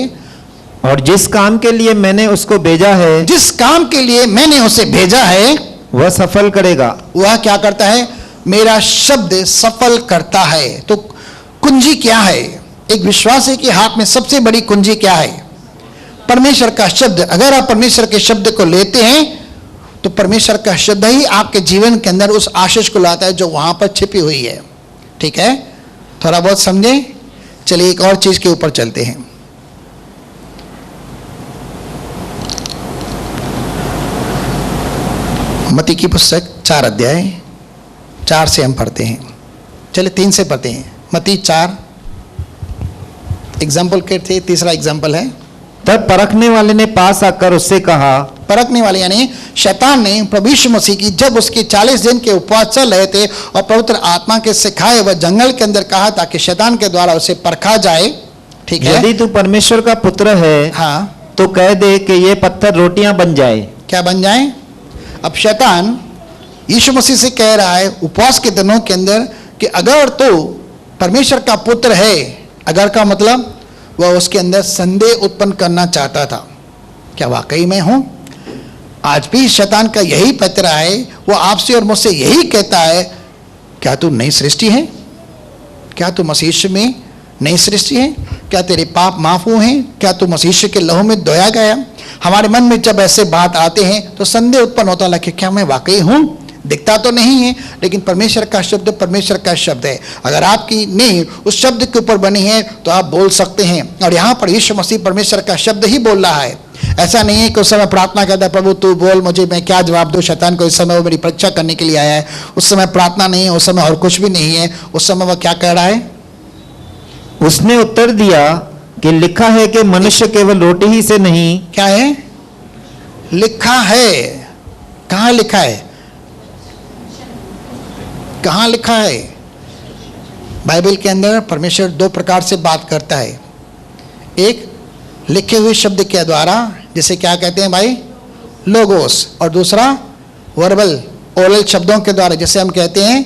और जिस काम के लिए मैंने उसको भेजा है, जिस काम के लिए मैंने उसे भेजा है वह सफल करेगा। वह क्या करता है? मेरा शब्द सफल करता है। तो कुंजी क्या है? एक विश्वासी के हाथ में सबसे बड़ी कुंजी क्या है? परमेश्वर का शब्द। अगर आप परमेश्वर के शब्द को लेते हैं तो परमेश्वर का शब्द ही आपके जीवन के अंदर उस आशीष को लाता है जो वहां पर छिपी हुई है। ठीक है, थोड़ा बहुत समझे? चलिए एक और चीज के ऊपर चलते हैं। मत्ती की पुस्तक 4 अध्याय 4 से हम पढ़ते हैं। चलिए 3 से पढ़ते हैं। मत्ती 4 एग्जाम्पल के थे, तीसरा एग्जाम्पल है। तब परखने वाले ने पास आकर उससे कहा, परखने वाले यानी शैतान ने प्रभु यीशु मसीह की जब उसके 40 दिन के उपवास चल रहे थे और पवित्र आत्मा के सिखाए वह जंगल के अंदर कहा ताकि शैतान के द्वारा उसे परखा जाए। ठीक है, यदि तू परमेश्वर का पुत्र है हाँ, तो कह दे कि ये पत्थर रोटियां बन जाए। क्या बन जाए? अब शैतान यीशु मसीह से कह रहा है उपवास के दिनों के अंदर कि अगर तो परमेश्वर का पुत्र है, अगर का मतलब वह उसके अंदर संदेह उत्पन्न करना चाहता था, क्या वाकई में हूं? आज भी शैतान का यही पत्र है, वो आपसे और मुझसे यही कहता है, क्या तू नई सृष्टि है? क्या तू मसीह में नई सृष्टि है? क्या तेरे पाप माफ हुए हैं? क्या तू मसीह के लहू में धोया गया? हमारे मन में जब ऐसे बात आते हैं तो संदेह उत्पन्न होता है कि क्या मैं वाकई हूं? दिखता तो नहीं है, लेकिन परमेश्वर का शब्द परमेश्वर का शब्द है। अगर आपकी नींव उस शब्द के ऊपर बनी है तो आप बोल सकते हैं। और यहाँ पर यीशु मसीह परमेश्वर का शब्द ही बोल रहा है। ऐसा नहीं है कि उस समय प्रार्थना करता है, प्रभु तू बोल, मुझे मैं क्या जवाब दूं? शैतान को इस समय वो मेरी परीक्षा करने के लिए आया है। उस समय प्रार्थना नहीं है, उस समय और कुछ भी नहीं है। उस समय वह क्या कह रहा है? उसने उत्तर दिया कि लिखा है कि मनुष्य केवल रोटी ही से नहीं। क्या है? लिखा है। कहाँ लिखा है? कहाँ लिखा है? बाइबल के अंदर परमेश्वर 2 प्रकार से बात करता है। एक लिखे हुए शब्द के द्वारा, जिसे क्या कहते हैं भाई? लोगोस। और दूसरा वर्बल ओरल शब्दों के द्वारा, जिसे हम कहते हैं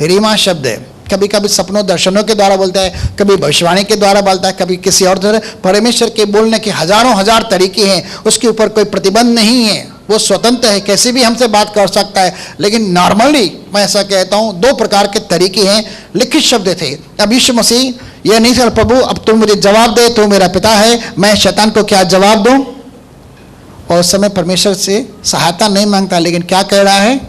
रीमा शब्द। कभी कभी सपनों दर्शनों के द्वारा बोलता है, कभी भविष्यवाणी के द्वारा बोलता है, कभी किसी और तरह। परमेश्वर के बोलने के हजारों हजार तरीके हैं, उसके ऊपर कोई प्रतिबंध नहीं है, वो स्वतंत्र है, कैसे भी हमसे बात कर सकता है। लेकिन नॉर्मली मैं ऐसा कहता हूं 2 प्रकार के तरीके हैं। लिखित शब्द थे। अब यीशु मसीह यह नहीं सर प्रभु अब तुम मुझे जवाब दे, तू मेरा पिता है, मैं शैतान को क्या जवाब दूं? और उस समय परमेश्वर से सहायता नहीं मांगता, लेकिन क्या कह रहा है?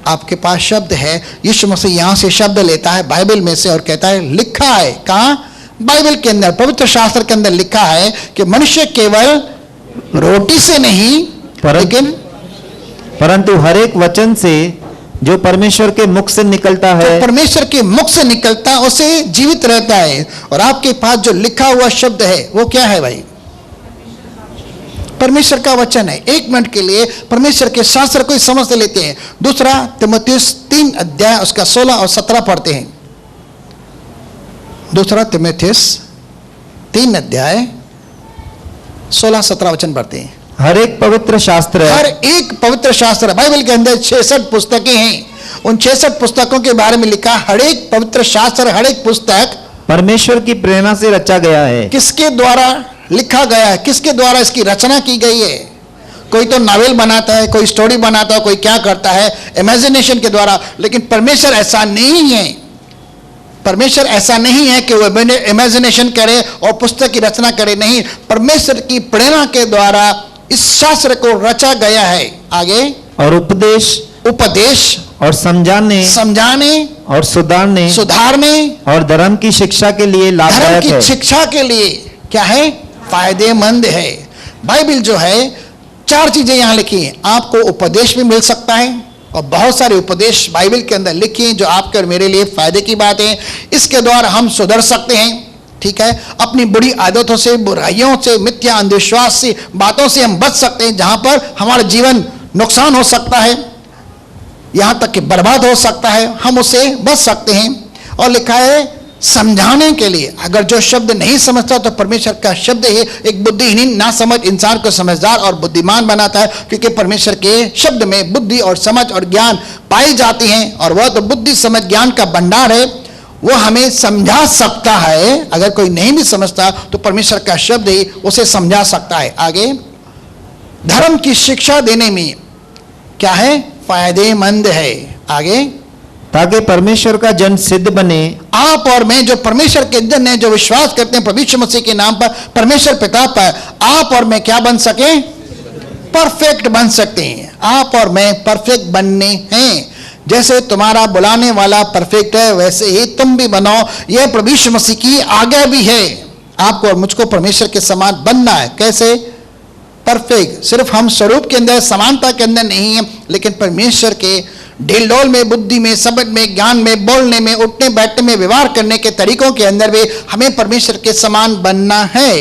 आपके पास शब्द है। यीशु मसीह यहां से शब्द लेता है बाइबल में से और कहता है लिखा है। कहां? बाइबल के अंदर, पवित्र शास्त्र के अंदर लिखा है कि मनुष्य केवल रोटी से नहीं परंतु हर एक वचन से जो परमेश्वर के मुख से निकलता है, तो परमेश्वर के मुख से निकलता है उसे जीवित रहता है। और आपके पास जो लिखा हुआ शब्द है वो क्या है भाई? परमेश्वर का वचन है। 1 मिनट के लिए परमेश्वर के शास्त्र को समझ लेते हैं। दूसरा तीमुथियुस 3 अध्याय उसका 16 और 17 पढ़ते हैं। दूसरा तीमुथियुस 3 अध्याय 16-17 वचन पढ़ते हैं। हर एक पवित्र शास्त्र, हर एक पवित्र शास्त्र, बाइबल के अंदर 66 पुस्तकें हैं। उन 66 पुस्तकों के बारे में लिखा, हर एक पवित्र शास्त्र, हर एक पुस्तक परमेश्वर की प्रेरणा से रचा गया है। किसके द्वारा लिखा गया है? किसके द्वारा इसकी रचना की गई है? कोई तो नावल बनाता है, कोई स्टोरी बनाता है, कोई क्या करता है इमेजिनेशन के द्वारा। लेकिन परमेश्वर ऐसा नहीं है। परमेश्वर ऐसा नहीं है कि वह इमेजिनेशन करे और पुस्तक की रचना करे। नहीं, परमेश्वर की प्रेरणा के द्वारा इस शास्त्र को रचा गया है। आगे, और उपदेश और समझाने और सुधारने और धर्म की शिक्षा के लिए लाभदायक है। शिक्षा के लिए क्या है? फायदेमंद है। बाइबल जो है 4 चीजें यहां लिखी हैं। आपको उपदेश भी मिल सकता है और बहुत सारे उपदेश बाइबल के अंदर लिखे हैं जो आपके और मेरे लिए फायदे की बात है। इसके द्वारा हम सुधर सकते हैं। ठीक है, अपनी बुरी आदतों से, बुराइयों से, मिथ्या अंधविश्वास से, बातों से हम बच सकते हैं जहां पर हमारा जीवन नुकसान हो सकता है। यहां तक कि बर्बाद हो सकता है, हम उससे बच सकते हैं। और लिखा है समझाने के लिए। अगर जो शब्द नहीं समझता तो परमेश्वर का शब्द ही एक बुद्धिहीन ना समझ इंसान को समझदार और बुद्धिमान बनाता है, क्योंकि परमेश्वर के शब्द में बुद्धि और समझ और ज्ञान पाई जाती हैं, और वह तो बुद्धि समझ ज्ञान का भंडार है। वो हमें समझा सकता है। अगर कोई नहीं भी समझता तो परमेश्वर का शब्द ही उसे समझा सकता है। आगे, धर्म की शिक्षा देने में क्या है? फायदेमंद है। आगे, ताकि परमेश्वर का जन सिद्ध बने। आप और मैं जो परमेश्वर के जन हैं, जो विश्वास करते हैं प्रभु यीशु मसीह के नाम पर, परमेश्वर पिता पर, आप और मैं क्या बन सके? परफेक्ट बन सकते हैं। आप और मैं परफेक्ट बनने हैं। जैसे तुम्हारा बुलाने वाला परफेक्ट है, वैसे ही तुम भी बनो। यह प्रभु यीशु मसीह की आज्ञा भी है। आपको और मुझको परमेश्वर के समान बनना है। कैसे? परफेक्ट। सिर्फ हम स्वरूप के अंदर, समानता के अंदर नहीं है, लेकिन परमेश्वर के ढिलडोल में, बुद्धि में, समझ में, ज्ञान में, बोलने में, उठने बैठने में, व्यवहार करने के तरीकों के अंदर भी हमें परमेश्वर के समान बनना है,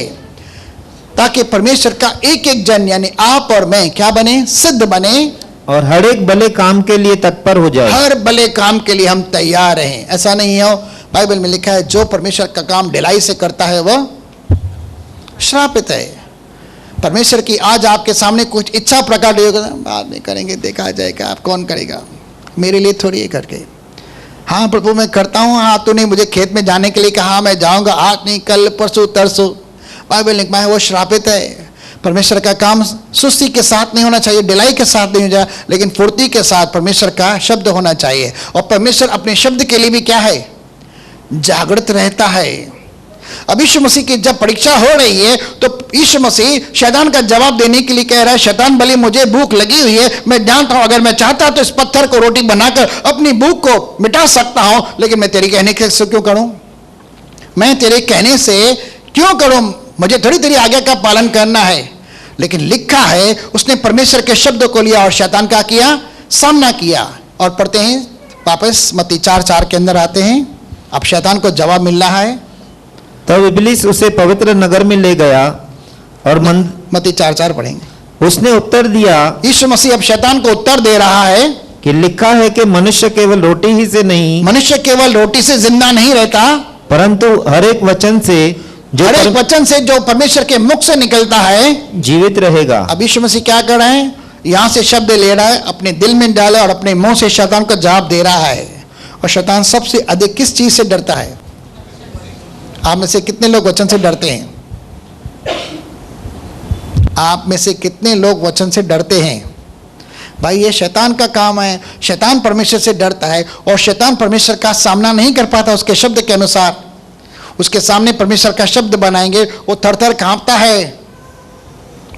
ताकि परमेश्वर का एक एक जन यानी आप और मैं क्या बने? सिद्ध बने, और हर एक भले काम के लिए तत्पर हो जाए। हर भले काम के लिए हम तैयार रहें। ऐसा नहीं हो, बाइबल में लिखा है जो परमेश्वर का काम ढिलाई से करता है वह श्रापित है। परमेश्वर की आज आपके सामने कुछ इच्छा प्रकट होगी, बाद में करेंगे, देखा जाएगा, आप कौन करेगा, मेरे लिए थोड़ी ये करके। हाँ प्रभु मैं करता हूँ, हाँ तूने मुझे खेत में जाने के लिए कहा, मैं जाऊँगा, आज नहीं, कल, परसों, तरसों। बाइबल लिखा है वो श्रापित है। परमेश्वर का काम सुस्ती के साथ नहीं होना चाहिए, ढिलाई के साथ नहीं हो जाए, लेकिन फुर्ती के साथ परमेश्वर का शब्द होना चाहिए। और परमेश्वर अपने शब्द के लिए भी क्या है? जागृत रहता है। अब यीशु मसीह की जब परीक्षा हो रही है तो यीशु मसीह शैतान का जवाब देने के लिए कह रहा है, शैतान भले मुझे भूख लगी हुई है, मैं जानता हूं अगर मैं चाहता तो इस पत्थर को रोटी बनाकर अपनी भूख को मिटा सकता हूं, लेकिन मैं तेरी कहने से क्यों करूं? मैं तेरे कहने से क्यों करूं? मुझे थोड़ी तेरी आज्ञा का पालन करना है। लेकिन लिखा है उसने परमेश्वर के शब्द को लिया और शैतान का किया? सामना किया। और पढ़ते हैं वापस मत्ती 4:4 के अंदर आते हैं। अब शैतान को जवाब मिल रहा है। तब इब्लीस उसे पवित्र नगर में ले गया और मत्ती 4:4 पढ़ेंगे। उसने उत्तर दिया, यीशु मसीह अब शैतान को उत्तर दे रहा है कि लिखा है कि मनुष्य केवल रोटी ही से नहीं, मनुष्य केवल रोटी से जिंदा नहीं रहता, परंतु हर एक वचन से हर एक वचन से जो परमेश्वर के मुख से निकलता है जीवित रहेगा। अब यीशु मसीह क्या कर रहे हैं? यहां से शब्द ले रहा है, अपने दिल में डाला और अपने मुंह से शैतान को जवाब दे रहा है। और शैतान सबसे अधिक किस चीज से डरता है? आप में से कितने लोग वचन से डरते हैं? आप में से कितने लोग वचन से डरते हैं? भाई ये शैतान का काम है। शैतान परमेश्वर से डरता है और शैतान परमेश्वर का सामना नहीं कर पाता उसके शब्द के अनुसार। उसके सामने परमेश्वर का शब्द बनाएंगे वो थर-थर कांपता है,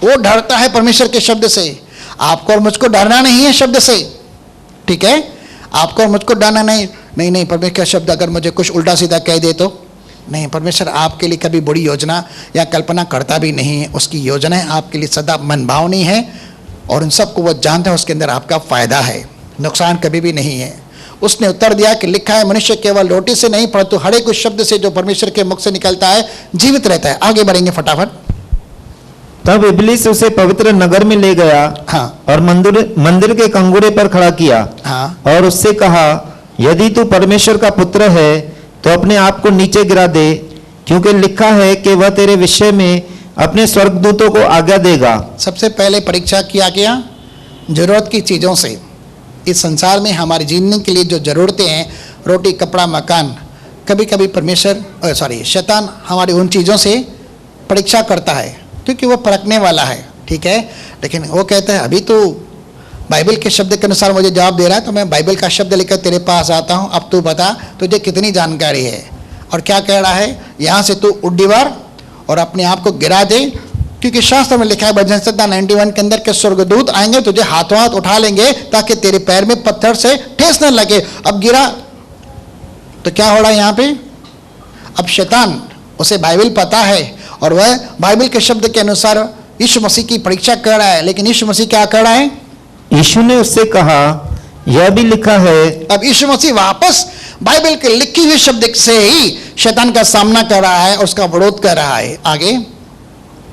वो डरता है परमेश्वर के शब्द से। आपको और मुझको डरना नहीं है शब्द से, ठीक है? आपको और मुझको डरना नहीं, परमेश्वर का शब्द अगर मुझे कुछ उल्टा सीधा कह दे तो नहीं। परमेश्वर आपके लिए कभी बुरी योजना या कल्पना करता भी नहीं है। उसकी योजनाएं आपके लिए सदा मनभावनी है और उन सबको वो जानता है, उसके अंदर आपका फायदा है, नुकसान कभी भी नहीं है। उसने उत्तर दिया कि लिखा है मनुष्य केवल रोटी से नहीं परंतु हर एक उस शब्द से जो परमेश्वर के मुख से निकलता है जीवित रहता है। आगे बढ़ेंगे फटाफट। तब इब्लीस उसे पवित्र नगर में ले गया, हाँ, और मंदिर के कंगूरे पर खड़ा किया, हाँ, और उससे कहा, यदि तू परमेश्वर का पुत्र है तो अपने आप को नीचे गिरा दे, क्योंकि लिखा है कि वह तेरे विषय में अपने स्वर्गदूतों को आज्ञा देगा। सबसे पहले परीक्षा किया गया जरूरत की चीज़ों से। इस संसार में हमारे जीने के लिए जो ज़रूरतें हैं, रोटी, कपड़ा, मकान, कभी कभी शैतान हमारी उन चीज़ों से परीक्षा करता है क्योंकि वो परखने वाला है, ठीक है? लेकिन वो कहता है अभी तो बाइबल के शब्द के अनुसार मुझे जवाब दे रहा है तो मैं बाइबल का शब्द लेकर तेरे पास आता हूँ, अब तू बता तुझे कितनी जानकारी है। और क्या कह रहा है? यहाँ से तू उड्डीवार और अपने आप को गिरा दे, क्योंकि शास्त्र में लिखा है भजन संहिता 91 के अंदर के स्वर्गदूत आएंगे तुझे हाथों हाथ उठा लेंगे ताकि तेरे पैर में पत्थर से ठेस न लगे। अब गिरा तो क्या हो रहा है यहाँ पे? अब शैतान, उसे बाइबल पता है और वह बाइबल के शब्द के अनुसार यीशु मसीह की परीक्षा कर रहा है। लेकिन यीशु मसीह क्या कर रहा है? यीशु ने उससे कहा, यह भी लिखा है। अब यीशु मसीह वापस बाइबल के लिखी हुई शब्द से ही शैतान का सामना कर रहा है, उसका विरोध कर रहा है। आगे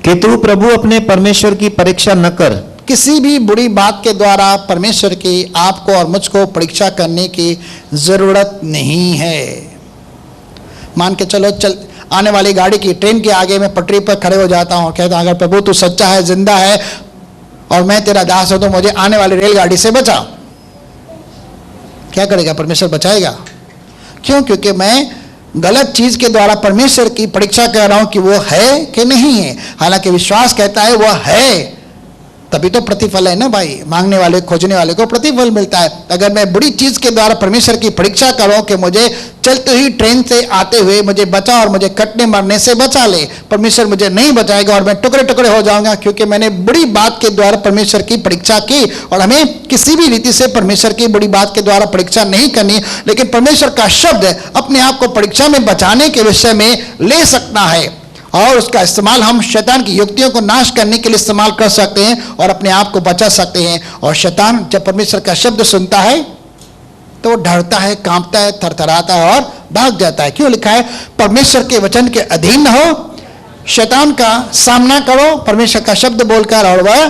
कि तू प्रभु अपने परमेश्वर की परीक्षा न कर। किसी भी बुरी बात के द्वारा परमेश्वर की आपको और मुझको परीक्षा करने की जरूरत नहीं है। मान के चलो आने वाली गाड़ी की ट्रेन के आगे मैं पटरी पर खड़े हो जाता हूँ, कहता हूँ अगर प्रभु तू सच्चा है, जिंदा है और मैं तेरा दास हूं तो मुझे आने वाली रेलगाड़ी से बचा। क्या करेगा? परमेश्वर बचाएगा। क्यों? क्योंकि मैं गलत चीज के द्वारा परमेश्वर की परीक्षा कर रहा हूं कि वो है कि नहीं है। हालांकि विश्वास कहता है वो है, तभी तो प्रतिफल है ना भाई। मांगने वाले खोजने वाले को प्रतिफल मिलता है। अगर मैं बुरी चीज के द्वारा परमेश्वर की परीक्षा करूं कि मुझे चलते हुई ट्रेन से आते हुए मुझे बचा और मुझे कटने मरने से बचा ले, परमेश्वर मुझे नहीं बचाएगा और मैं टुकड़े टुकड़े हो जाऊंगा, क्योंकि मैंने बुरी बात के द्वारा परमेश्वर की परीक्षा की। और हमें किसी भी रीति से परमेश्वर की बुरी बात के द्वारा परीक्षा नहीं करनी, लेकिन परमेश्वर का शब्द अपने आप को परीक्षा में बचाने के विषय में ले सकता है और उसका इस्तेमाल हम शैतान की युक्तियों को नाश करने के लिए इस्तेमाल कर सकते हैं और अपने आप को बचा सकते हैं। और शैतान जब परमेश्वर का शब्द सुनता है तो डरता है, कांपता है, थरथराता है और भाग जाता है। क्यों लिखा है? परमेश्वर के वचन के अधीन न हो, शैतान का सामना करो परमेश्वर का शब्द बोलकर और वह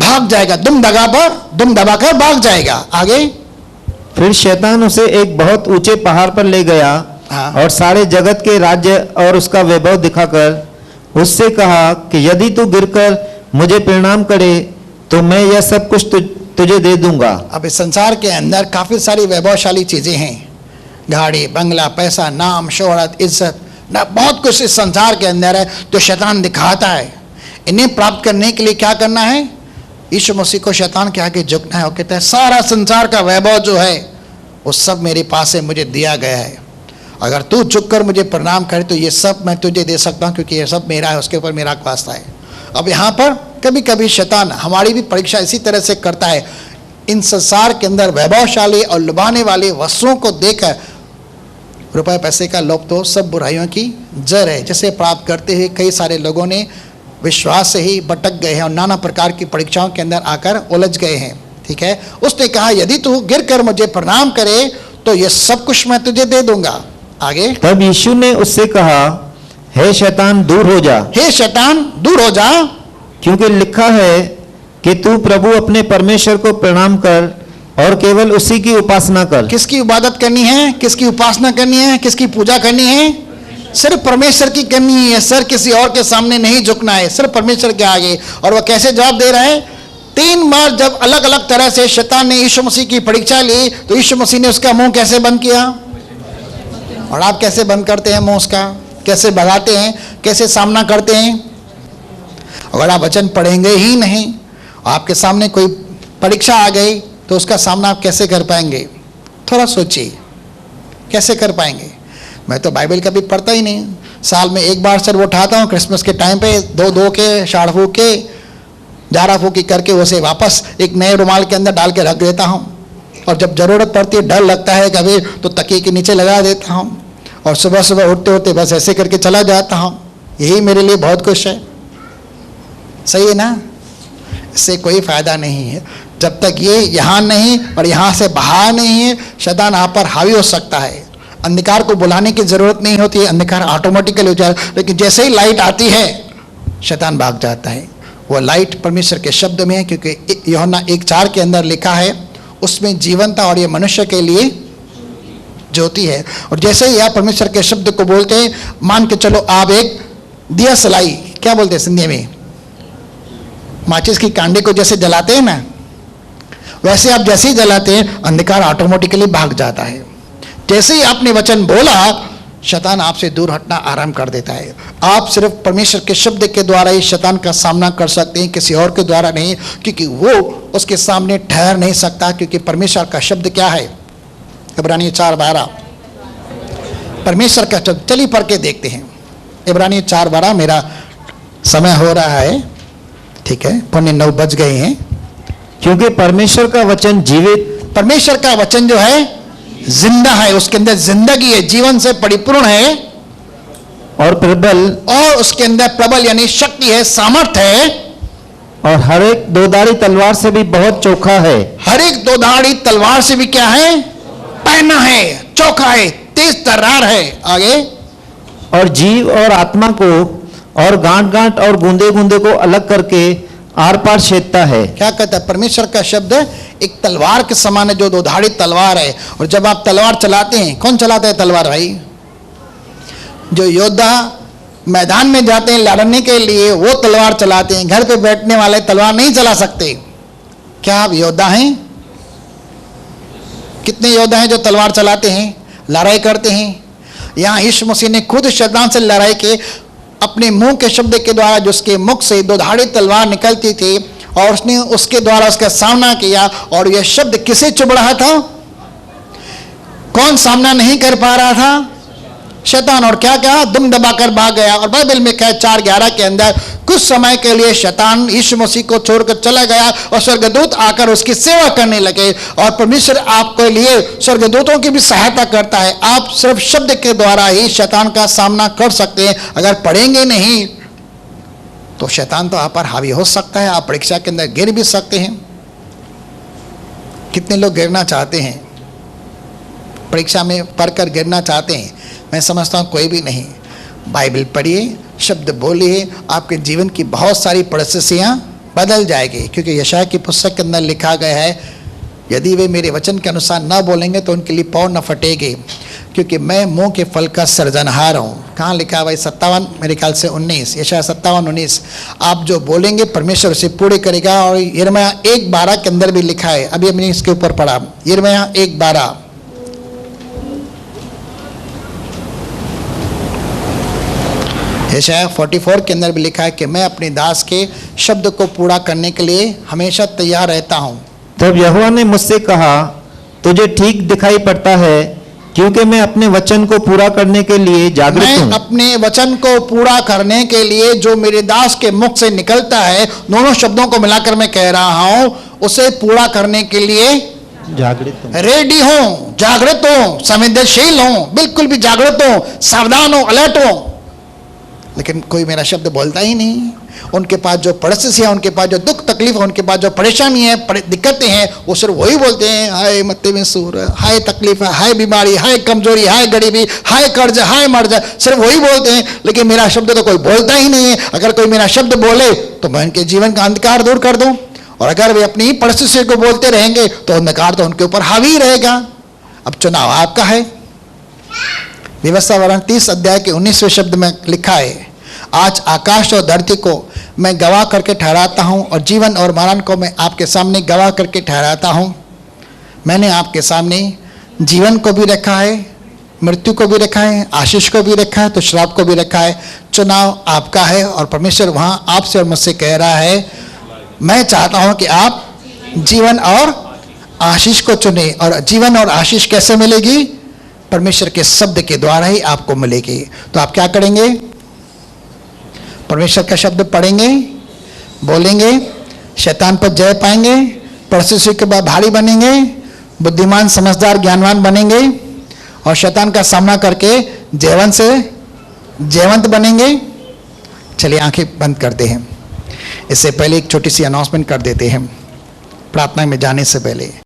भाग जाएगा। दुम दबाकर भाग जाएगा। आगे फिर शैतान उसे एक बहुत ऊंचे पहाड़ पर ले गया और सारे जगत के राज्य और उसका वैभव दिखाकर उससे कहा कि यदि तू गिरकर मुझे प्रणाम करे तो मैं यह सब कुछ तुझे दे दूंगा। अब इस संसार के अंदर काफी सारी वैभवशाली चीजें हैं, गाड़ी, बंगला, पैसा, नाम, शोहरत, इज्जत, ना बहुत कुछ इस संसार के अंदर है जो शैतान दिखाता है। इन्हें प्राप्त करने के लिए क्या करना है? यीशु मसीह को शैतान के आगे झुकना है। वो कहता है सारा संसार का वैभव जो है वो सब मेरे पास है, मुझे दिया गया है। अगर तू झुककर मुझे प्रणाम करे तो ये सब मैं तुझे दे सकता हूँ, क्योंकि ये सब मेरा है, उसके ऊपर मेरा वास्ता है। अब यहाँ पर कभी कभी शैतान हमारी भी परीक्षा इसी तरह से करता है। इन संसार के अंदर वैभवशाली और लुभाने वाले वस्तुओं को देकर, रुपए पैसे का लोभ तो सब बुराइयों की जड़ है, जिसे प्राप्त करते हुए कई सारे लोगों ने विश्वास से ही भटक गए हैं और नाना प्रकार की परीक्षाओं के अंदर आकर उलझ गए हैं। ठीक है, उसने कहा यदि तू गिर कर मुझे प्रणाम करे तो ये सब कुछ मैं तुझे दे दूंगा। आगे तब यीशु ने उससे कहा, हे शैतान दूर हो जा, हे शैतान दूर हो जा, क्योंकि लिखा है कि तू प्रभु अपने परमेश्वर को प्रणाम कर और केवल उसी की उपासना कर। किसकी इबादत करनी है? किसकी उपासना करनी है? किसकी पूजा करनी है? सिर्फ परमेश्वर की करनी है। सर किसी और के सामने नहीं झुकना है, सिर्फ परमेश्वर के आगे। और वह कैसे जवाब दे रहा है? 3 बार जब अलग अलग तरह से शैतान ने यीशु मसीह की परीक्षा ली तो यीशु मसीह ने उसका मुंह कैसे बंद किया? और आप कैसे बंद करते हैं मुंह उसका? कैसे भगाते हैं? कैसे सामना करते हैं? अगर आप वचन पढ़ेंगे ही नहीं, आपके सामने कोई परीक्षा आ गई तो उसका सामना आप कैसे कर पाएंगे? थोड़ा सोचिए, कैसे कर पाएंगे? मैं तो बाइबल कभी पढ़ता ही नहीं, साल में एक बार सिर्फ उठाता हूँ क्रिसमस के टाइम पे, दो के शाड़ फूक के जारा फूकी करके उसे वापस एक नए रुमाल के अंदर डाल के रख देता हूँ। और जब ज़रूरत पड़ती है, डर लगता है कभी, तो तकिए के नीचे लगा देता हूँ और सुबह सुबह उठते उठते बस ऐसे करके चला जाता हूँ। यही मेरे लिए बहुत कुछ है। सही है ना? इससे कोई फायदा नहीं है। जब तक ये यहाँ नहीं और यहाँ से बाहर नहीं है, शैतान आप पर हावी हो सकता है। अंधकार को बुलाने की जरूरत नहीं होती है, अंधकार ऑटोमेटिकली हो जाए, लेकिन जैसे ही लाइट आती है शैतान भाग जाता है। वो लाइट परमेश्वर के शब्द में है, क्योंकि यूहन्ना 1:4 के अंदर लिखा है उसमें जीवन था और ये मनुष्य के लिए ज्योति है। और जैसे ही आप परमेश्वर के शब्द को बोलते हैं, मान के चलो आप एक दिया सलाई, क्या बोलते हैं सिंधी में, माचिस की कांडे को जैसे जलाते हैं ना, वैसे आप जैसे ही जलाते हैं अंधकार ऑटोमेटिकली भाग जाता है। जैसे ही आपने वचन बोला, शैतान आपसे दूर हटना आरंभ कर देता है। आप सिर्फ परमेश्वर के शब्द के द्वारा ही शैतान का सामना कर सकते हैं, किसी और के द्वारा नहीं, क्योंकि वो उसके सामने ठहर नहीं सकता। क्योंकि परमेश्वर का शब्द क्या है? इब्रानी 4:12 परमेश्वर का शब्द। चलिए पढ़ के देखते हैं इब्रानी 4:12। मेरा समय हो रहा है, ठीक है, 9 बज गए हैं। क्योंकि परमेश्वर का वचन जीवित, परमेश्वर का वचन जो है जिंदा है, उसके अंदर जिंदगी है, जीवन से परिपूर्ण है और प्रबल, और उसके अंदर प्रबल यानी शक्ति है, सामर्थ है, और हर एक दोधारी तलवार से भी बहुत चोखा है। हर एक दोधारी तलवार से भी क्या है? पैना है, चोखा है, तेज तर्रार है। आगे, और जीव और आत्मा को और गांठ गांठ और गूंदे गूंदे को अलग करके आर पार छेदता है। क्या कहता है? परमेश्वर का शब्द एक तलवार के समान है, जो दोधारी तलवार है। और जब आप तलवार चलाते हैं, कौन चलाता है तलवार भाई? जो योद्धा मैदान में जाते हैं लड़ने के लिए, वो तलवार चलाते हैं। घर पे बैठने वाले तलवार नहीं चला सकते। क्या आप योद्धा हैं? कितने योद्धा हैं जो तलवार चलाते हैं, लड़ाई करते हैं? यहाँ यीशु मसीह ने खुद शैतान से लड़ाई के अपने मुंह के शब्द के द्वारा, जो उसके मुख से दोधारी तलवार निकलती थी, और उसने उसके द्वारा उसका सामना किया। और यह शब्द किसे चुभ रहा था? कौन सामना नहीं कर पा रहा था? शैतान। और क्या क्या? दुम दबाकर भाग गया। और बाइबल में क्या 4:11 के अंदर कुछ समय के लिए शैतान यीशु मसीह को छोड़कर चला गया और स्वर्गदूत आकर उसकी सेवा करने लगे। और परमेश्वर आपके लिए स्वर्गदूतों की भी सहायता करता है। आप सिर्फ शब्द के द्वारा ही शैतान का सामना कर सकते हैं। अगर पढ़ेंगे नहीं तो शैतान तो आप पर हावी हो सकता है। आप परीक्षा के अंदर गिर भी सकते हैं। कितने लोग गिरना चाहते हैं? परीक्षा में पढ़कर गिरना चाहते हैं? मैं समझता हूँ कोई भी नहीं। बाइबल पढ़िए, शब्द बोलिए, आपके जीवन की बहुत सारी परिस्थितियाँ बदल जाएगी। क्योंकि यशायाह की पुस्तक के अंदर लिखा गया है, यदि वे मेरे वचन के अनुसार न बोलेंगे तो उनके लिए पाँव न फटेगी, क्योंकि मैं मुंह के फल का सृजनहार हूँ। कहाँ लिखा है भाई? 57 मेरे ख्याल से 19, यशायाह 57:19। आप जो बोलेंगे परमेश्वर उसे पूरे करेगा। और यिर्मयाह 1:12 के अंदर भी लिखा है। अभी हमने इसके ऊपर पढ़ा, यिर्मयाह 1:12। यशायाह 44 के अंदर भी लिखा है कि मैं अपने दास के शब्द को पूरा करने के लिए हमेशा तैयार रहता हूँ। तब यहोवा ने मुझसे कहा, तुझे ठीक दिखाई पड़ता है, क्योंकि मैं अपने वचन को पूरा करने के लिए जागृत हूँ। मैं अपने वचन को पूरा करने के लिए जो मेरे दास के मुख से निकलता है, दोनों शब्दों को मिलाकर मैं कह रहा हूँ, उसे पूरा करने के लिए जागृत हूँ, रेडी हूँ, जागृत हूँ, संवेदनशील हूँ, बिल्कुल भी जागृत हूँ, सावधान हूँ, अलर्ट हूँ। लेकिन कोई मेरा शब्द बोलता ही नहीं। उनके पास जो परिस्थितियाँ, उनके पास जो दुख तकलीफ है, उनके पास जो परेशानी है, दिक्कतें हैं, वो सिर्फ वही बोलते हैं, हाय मत्ते में सूर, हाय तकलीफ है, हाय बीमारी, हाय कमजोरी, हाय गरीबी, हाय कर्ज, हाय मर्ज, सिर्फ वही बोलते हैं। लेकिन मेरा शब्द तो कोई बोलता ही नहीं है। अगर कोई मेरा शब्द बोले तो मैं उनके जीवन का अंधकार दूर कर दूं। और अगर वे अपनी परिस्थिति को बोलते रहेंगे तो अंधकार तो उनके ऊपर हावी रहेगा। अब चुनाव आपका है। व्यवस्था वर्ण 30 अध्याय के 19वें शब्द में लिखा है, आज आकाश और धरती को मैं गवाह करके ठहराता हूँ, और जीवन और मरण को मैं आपके सामने गवाह करके ठहराता हूँ। मैंने आपके सामने जीवन को भी रखा है, मृत्यु को भी रखा है, आशीष को भी रखा है, तो श्राप को भी रखा है। चुनाव आपका है। और परमेश्वर वहाँ आपसे और मुझसे कह रहा है, मैं चाहता हूँ कि आप जीवन और आशीष को चुने। और जीवन और आशीष कैसे मिलेगी? परमेश्वर के शब्द के द्वारा ही आपको मिलेगी। तो आप क्या करेंगे? परमेश्वर का शब्द पढ़ेंगे, बोलेंगे, शैतान पर जय पाएंगे, परिस्थिति के बाद भारी बनेंगे, बुद्धिमान, समझदार, ज्ञानवान बनेंगे, और शैतान का सामना करके जयवंत बनेंगे। चलिए आंखें बंद करते हैं। इससे पहले एक छोटी सी अनाउंसमेंट कर देते हैं प्रार्थना में जाने से पहले।